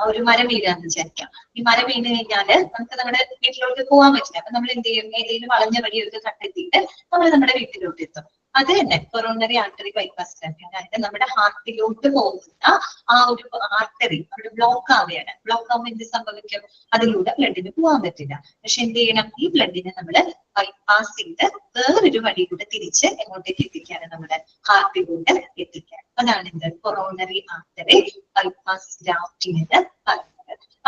ഒരു മരം വീഴാന്ന് വിചാരിക്കാം. ഈ മരം വീണ് കഴിഞ്ഞാല് നമുക്ക് നമ്മുടെ വീട്ടിലോട്ട് പോകാൻ പറ്റില്ല. അപ്പൊ നമ്മൾ എന്ത് ചെയ്യും, ഏതെങ്കിലും വളഞ്ഞ വഴിയൊക്കെ കണ്ടെത്തിയിട്ട് നമ്മൾ നമ്മുടെ വീട്ടിലോട്ട് എത്തും. അത് തന്നെ കൊറോണറി ആർട്ടറി ബൈപ്പാസ് ഗ്രാഫ്റ്റിംഗ്. അതായത് നമ്മുടെ ഹാർട്ടിലോട്ട് പോകുന്ന ആ ഒരു ആർട്ടറി അവിടെ ബ്ലോക്ക് ആവുകയാണ്. ബ്ലോക്ക് ആവുമ്പോൾ എന്ത് സംഭവിക്കും, അതിലൂടെ ബ്ലഡിന് പോകാൻ പറ്റില്ല. പക്ഷെ എന്ത് ചെയ്യണം, ഈ ബ്ലഡിനെ നമ്മൾ ബൈപ്പാസ് ചെയ്ത് വേറൊരു വഴിയിലൂടെ തിരിച്ച് എങ്ങോട്ടേക്ക് എത്തിക്കാണ്, നമ്മുടെ ഹാർട്ടിലൂടെ എത്തിക്കാൻ. അതാണ് എന്ത്, കൊറോണറി ആർട്ടറി ബൈപ്പാസ് ഗ്രാഫ്റ്റിംഗ് എന്ന് പറയുന്നത്.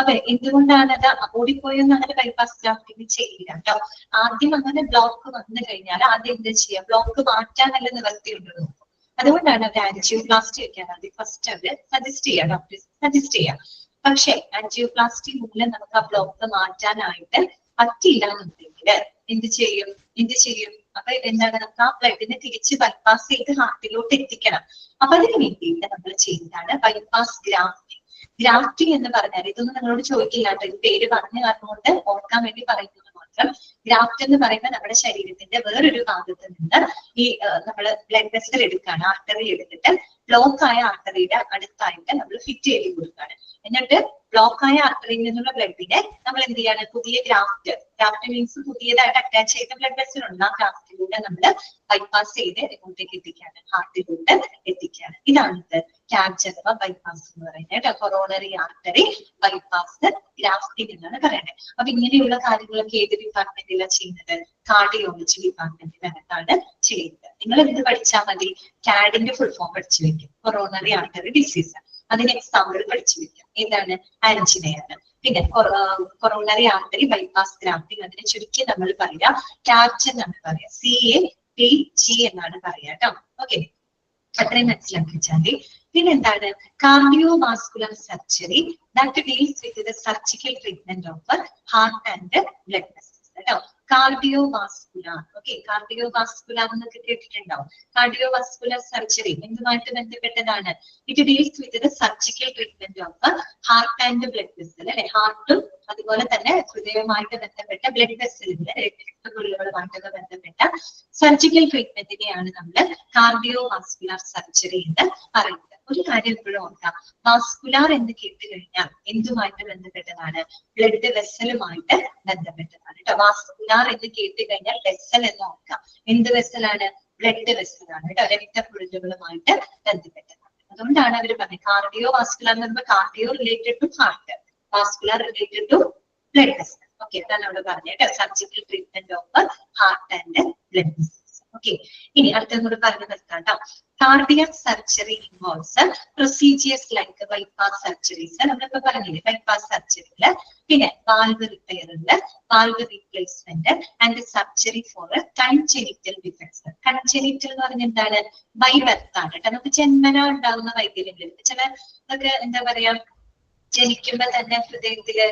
അപ്പൊ എന്തുകൊണ്ടാണ് അത് ഓടിപ്പോയൊന്നും അങ്ങനെ ബൈപ്പാസ് ഗ്രാഫ്റ്റിംഗ് ചെയ്യില്ല കേട്ടോ. ആദ്യം അങ്ങനെ ബ്ലോക്ക് വന്നു കഴിഞ്ഞാൽ ആദ്യം എന്താ ചെയ്യുക, ബ്ലോക്ക് മാറ്റാൻ നല്ല നിവർത്തിയുണ്ടോ നോക്കും. അതുകൊണ്ടാണ് അവർ ആൻജിയോപ്ലാസ്റ്റി വെക്കാൻ ആദ്യം ഫസ്റ്റ് അവര് സജസ്റ്റ് ചെയ്യുക, ഡോക്ടേഴ്സ് സജസ്റ്റ് ചെയ്യാം. പക്ഷെ ആൻജിയോപ്ലാസ്റ്റി മൂലം നമുക്ക് ആ ബ്ലോക്ക് മാറ്റാനായിട്ട് പറ്റില്ല എന്നുണ്ടെങ്കിൽ എന്ത് ചെയ്യും, അപ്പൊ എന്താണ്, നമുക്ക് ആ ബ്ലഡിനെ തിരിച്ച് ബൈപ്പാസ് ചെയ്ത് ഹാർട്ടിലോട്ട് എത്തിക്കണം. അപ്പൊ അതിന് വേണ്ടിയിട്ട് നമ്മൾ ചെയ്യുന്നതാണ് ബൈപ്പാസ് ഗ്രാഫ്റ്റിംഗ്. ഗ്രാഫ്റ്റിംഗ് എന്ന് പറഞ്ഞാൽ ഇതൊന്നും നിങ്ങളോട് ചോദിക്കില്ല കേട്ടോ, ഈ പേര് പറഞ്ഞ കാരണം കൊണ്ട് ഓർക്കാൻ വേണ്ടി പറയുന്നത് മാത്രം. ഗ്രാഫ്റ്റ് എന്ന് പറയുമ്പോൾ നമ്മുടെ ശരീരത്തിന്റെ വേറൊരു ഭാഗത്ത് നിന്ന് ഈ നമ്മള് ബ്ലഡ് വെസൽ എടുക്കുകയാണ്, ആർട്ടറി എടുത്തിട്ട് ബ്ലോക്ക് ആയ ആർട്ടറിയുടെ അടുത്തായിട്ട് നമ്മൾ ഫിറ്റ് ചെയ്ത് കൊടുക്കുകയാണ്. എന്നിട്ട് ബ്ലോക്ക് ആയ ആർട്ടറിയിൽ നിന്നുള്ള ബ്ലഡിനെ നമ്മൾ എന്ത് ചെയ്യാണ്, പുതിയ ഗ്രാഫ്റ്റ് മീൻസ് പുതിയതായിട്ട് അറ്റാച്ച് ചെയ്ത ബ്ലഡ് വെസൽ ഉണ്ട്, ആ ഗ്രാഫ്റ്റിലൂടെ നമ്മൾ ബൈപ്പാസ് ചെയ്ത് എങ്ങോട്ടേക്ക് എത്തിക്കാണ്, ഹാർട്ടിലൂടെ എത്തിക്കാണ്. ഇതാണ് ക്യാബ്ജ് അഥവാ ബൈപ്പാസ് എന്ന് പറയുന്നത്. കൊറോണറി ആർട്ടറി ബൈപ്പാസ് ഗ്രാഫ്റ്റിംഗ് എന്നാണ് പറയുന്നത്. അപ്പൊ ഇങ്ങനെയുള്ള കാര്യങ്ങളൊക്കെ ഏത് ഡിപ്പാർട്ട്മെന്റിലാണ് ചെയ്യുന്നത്, കാർഡിയോളജി ഡിപ്പാർട്ട്മെന്റിനകത്താണ് ചെയ്യുന്നത്. നിങ്ങൾ എന്ത് പഠിച്ചാൽ മതി, CADന്റെ ഫുൾ ഫോം പഠിച്ചു വെക്കും, കൊറോണറി ആർട്ടറി ഡിസീസ്. അതിന് എക്സാമ്പിൾ പഠിച്ചു വെക്കാം, ഏതാണ്, ആൻജിനയാണ്. പിന്നെ കൊറോണറി ആർട്ടറി ബൈപ്പാസ് ഗ്രാഫ്റ്റിംഗ്, അതിനെ ചുരുക്കി നമ്മൾ പറയാ ക്യാബ്ജ് എന്നാണ് പറയാ, CABG എന്നാണ് പറയാ കേട്ടോ. ഓക്കെ, അത്രയും മനസ്സിലാക്കി വെച്ചാൽ മതി. പിന്നെന്താണ്, cardiovascular surgery that deals with the surgical treatment of heart and blood vessels കേട്ടോ. കാർഡിയോവാസ്കുലർ, ഓക്കെ, കാർഡിയോവാസ്കുലർ എന്നൊക്കെ കേട്ടിട്ടുണ്ടാവും. കാർഡിയോവാസ്കുലർ സർജറി എന്തുമായിട്ട് ബന്ധപ്പെട്ടതാണ്, it deals with the surgical treatment of heart and blood vessel അല്ലെ. ഹാർട്ടും അതുപോലെ തന്നെ ഹൃദയവുമായിട്ട് ബന്ധപ്പെട്ട ബ്ലഡ് വെസലിന്റെ രക്തക്കുഴലുകളുമായിട്ടൊക്കെ ബന്ധപ്പെട്ട സർജിക്കൽ ട്രീറ്റ്മെന്റിനെയാണ് നമ്മൾ കാർഡിയോവാസ്കുലർ സർജറി എന്ന് പറയുന്നത്. ഒരു കാര്യം എപ്പോഴും ഓർക്കാം, വാസ്കുലാർ എന്ന് കേട്ട് കഴിഞ്ഞാൽ എന്തുമായിട്ട് ബന്ധപ്പെട്ടതാണ്? ബ്ലഡ് വെസലുമായിട്ട് ബന്ധപ്പെട്ടതാണ് കേട്ടോ. വാസ്കുലാർ എന്ന് കേട്ട് കഴിഞ്ഞാൽ വെസൽ എന്ന് ഓർക്കാം. എന്ത് വെസലാണ്? ബ്ലഡ് വെസലാണ് കേട്ടോ. രക്തക്കുഴലുകളുമായിട്ട് ബന്ധപ്പെട്ടതാണ്. അതുകൊണ്ടാണ് അവർ പറഞ്ഞത് കാർഡിയോ വാസ്കുലാർ എന്ന് പറയുമ്പോൾ cardio related to heart, vascular related to blood vessel. Okay, അതാണ് അവിടെ പറഞ്ഞത് surgical treatment of heart and blood vessels. Okay, ഇനി അടുത്തും കൂടെ പറഞ്ഞു നിർത്താം കേട്ടോ. Cardiac surgery involves procedures like bypass surgeries, നമ്മളിപ്പോ പറഞ്ഞില്ലേ ബൈപ്പാസ് സർജറിയില്, പിന്നെ വാൽവ് റിപ്പയറില്, valve replacement and surgery for congenital defects. Congenital എന്ന് പറഞ്ഞാൽ എന്താണ്? ബൈ ബർത്ത് ആണ് കേട്ടോ. നമുക്ക് ജന്മന ഉണ്ടാകുന്ന വൈകല്യങ്ങൾ, ചില ഇതൊക്കെ എന്താ പറയാ, ജനിക്കുമ്പോ തന്നെ ഹൃദയത്തില്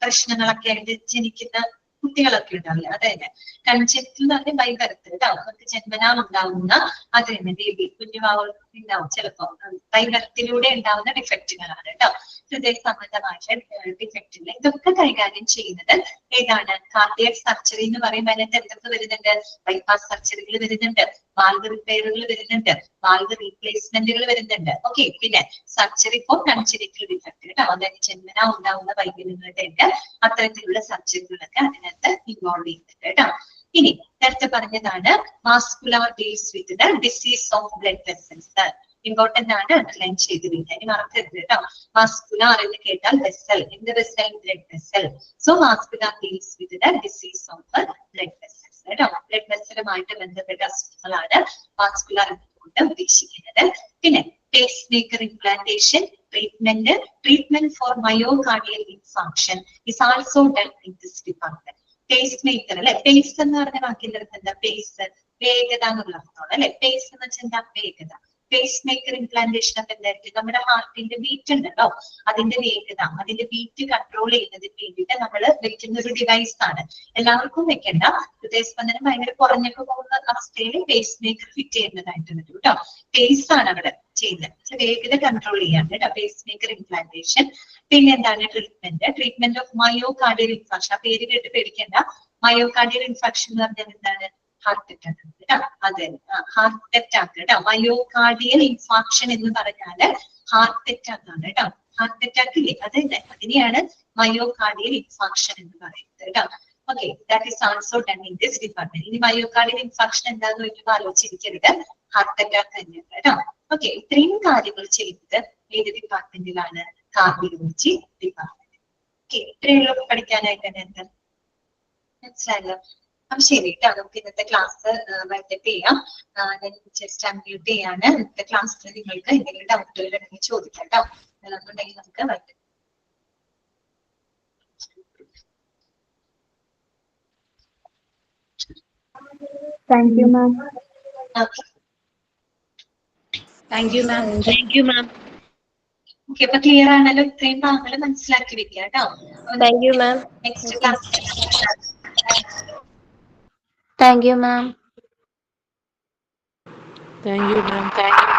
പ്രശ്നങ്ങളൊക്കെ ആയിട്ട് ജനിക്കുന്ന കുട്ടികളൊക്കെ ഉണ്ടാവില്ല, അതായത് കൺജെനിറ്റൽ എന്ന് പറഞ്ഞാൽ ബൈ ബർത്ത് കേട്ടോ. നമുക്ക് ജന്മനാ ഉണ്ടാവുന്ന അത് തന്നെ ബേബി കുഞ്ഞുമാവ് ഉണ്ടാവും ചിലപ്പോ ബൈ ബർത്തിലൂടെ ഉണ്ടാവുന്ന ഡിഫക്റ്റുകളാണ് കേട്ടോ. ഹൃദയ സംബന്ധമായ ഡിഫക്റ്റുകൾ ഇതൊക്കെ കൈകാര്യം ചെയ്യുന്നത് ഏതാണ്? കാർഡിയക് സർജറി എന്ന് പറയുമ്പോൾ അതിനകത്ത് എന്തൊക്കെ വരുന്നുണ്ട്? ബൈപ്പാസ് സർജറികൾ വരുന്നുണ്ട്, വാൽവ് റിപ്പയറുകൾ വരുന്നുണ്ട്, വാൽവ് റീപ്ലേസ്മെന്റുകൾ വരുന്നുണ്ട്. ഓക്കെ, പിന്നെ സർജറി ഫോർ കൺജെനിറ്റൽ ഡിഫക്ട് കേട്ടോ. അതായത് ജന്മനാ ഉണ്ടാവുന്ന വൈകല്യങ്ങളുടെ അത്തരത്തിലുള്ള സർജറികളൊക്കെ അതിനകത്ത് ഇൻവോൾവ് ചെയ്യുന്നുണ്ട് കേട്ടോ. ഇനി നേരത്തെ പറഞ്ഞതാണ് vascular deals with the disease of blood vessels. Important ആണ്, അണ്ടർലൈൻ ചെയ്ത് വെക്കുക. ഇനി മറക്കരുത് കേട്ടോ. വാസ്കുലാർ എന്ന് കേട്ടാൽ വെസൽ, എന്ത് vessel? Blood vessel. So vascular deals with the disease of blood vessels കേട്ടോ. ബ്ലഡ് വെസലുമായിട്ട് ബന്ധപ്പെട്ട അസുഖങ്ങളാണ് വാസ്കുലാർ എന്നുകൊണ്ട് ഉദ്ദേശിക്കുന്നത്. പിന്നെ pace maker implantation treatment four myocardial infarction is also done in this department. Pace maker അല്ലെ, പേസ് എന്ന് പറഞ്ഞ വാക്കിന്റെ അടുത്ത് എന്താ? പേസ്, വേഗത എന്നുള്ള അർത്ഥമാണ് അല്ലെ. പേസ് എന്ന് വെച്ചാൽ എന്താ? വേഗത. പേസ് മേക്കർ ഇംപ്ലാന്റേഷൻ ഒക്കെ എന്തായിരിക്കും? നമ്മുടെ ഹാർട്ടിന്റെ ബീറ്റ് ഉണ്ടല്ലോ, അതിന്റെ വേഗത, അതിന്റെ ബീറ്റ് കൺട്രോൾ ചെയ്യുന്നതിന് വേണ്ടിയിട്ട് നമ്മൾ വെക്കുന്ന ഒരു ഡിവൈസ് ആണ്. എല്ലാവർക്കും വെക്കേണ്ട, ഹൃദയസ്പന്ദനം ഭയങ്കര കുറഞ്ഞൊക്കെ പോകുന്ന അവസ്ഥയിൽ പേസ് മേക്കർ ഫിറ്റ് ചെയ്യുന്നതായിട്ട് വരും കേട്ടോ. പേസ് ആണ് അവിടെ ചെയ്യുന്നത്, വേഗത കൺട്രോൾ ചെയ്യാൻ കേട്ടോ. Pace maker implantation. പിന്നെ എന്താണ്? Treatment of myocardial infarction. ആ പേര് കേട്ട് പേടിക്കേണ്ട. മയോകാർഡിയൽ ഇൻഫാക്ഷൻ എന്ന് പറഞ്ഞാൽ എന്താണ്? ഹാർട്ട് അറ്റാക്ക് കേട്ടോ. അതെ, ഹാർട്ട് അറ്റാക്ക് കേട്ടോ. മയോകാർഡിയൽ ഇൻഫാക്ഷൻ എന്ന് പറഞ്ഞാല് ഹാർട്ട് അറ്റാക്ക് ആണ് കേട്ടോ. ഹാർട്ട് അറ്റാക്ക് ഇല്ലേ, അതല്ലേ, അതിനെയാണ് മയോകാർഡിയൽ ഇൻഫാക്ഷൻ എന്ന് പറയുന്നത് കേട്ടോ. Okay, that is also done in this department. ഇനി മയോകാർഡിയൽ ഇൻഫാക്ഷൻ എന്താന്ന് ചോദിക്കുമ്പോൾ ആലോചിച്ചിരിക്കരുത്, ഹാർട്ട് അറ്റാക്ക് തന്നെയാണ് കേട്ടോ. ഓക്കെ, ഇത്രയും കാര്യങ്ങൾ ചെയ്യുന്നത് ഏത് ഡിപ്പാർട്ട്മെന്റിലാണ്? Cardiology department. ഓക്കെ, ഇത്രയുള്ള പഠിക്കാനായിട്ട് തന്നെ മനസ്സിലായല്ലോ. അപ്പൊ ശരി കേട്ടോ, നമുക്ക് ഇന്നത്തെ ക്ലാസ് വൈൻഡപ്പ് ചെയ്യാം. ഞാൻ ജസ്റ്റ് അൺമ്യൂട്ട് ചെയ്യാണ്. ഇന്നത്തെ ക്ലാസ്സിൽ നിങ്ങൾക്ക് എന്തെങ്കിലും ഡൗട്ടുകൾ ഉണ്ടെങ്കിൽ ചോദിക്കാം കേട്ടോ. ഉണ്ടെങ്കിൽ നമുക്ക് wind up. Thank you, ma'am. Thank you, ma'am. Thank you, ma'am. Okay, അപ്പൊ ക്ലിയർ ആണല്ലോ. ഇത്രയും ഭാഗങ്ങൾ മനസ്സിലാക്കി വെക്കുക കേട്ടോ. Thank you, ma'am. Next class. Thank you, ma'am. Thank you, ma'am. Thank you.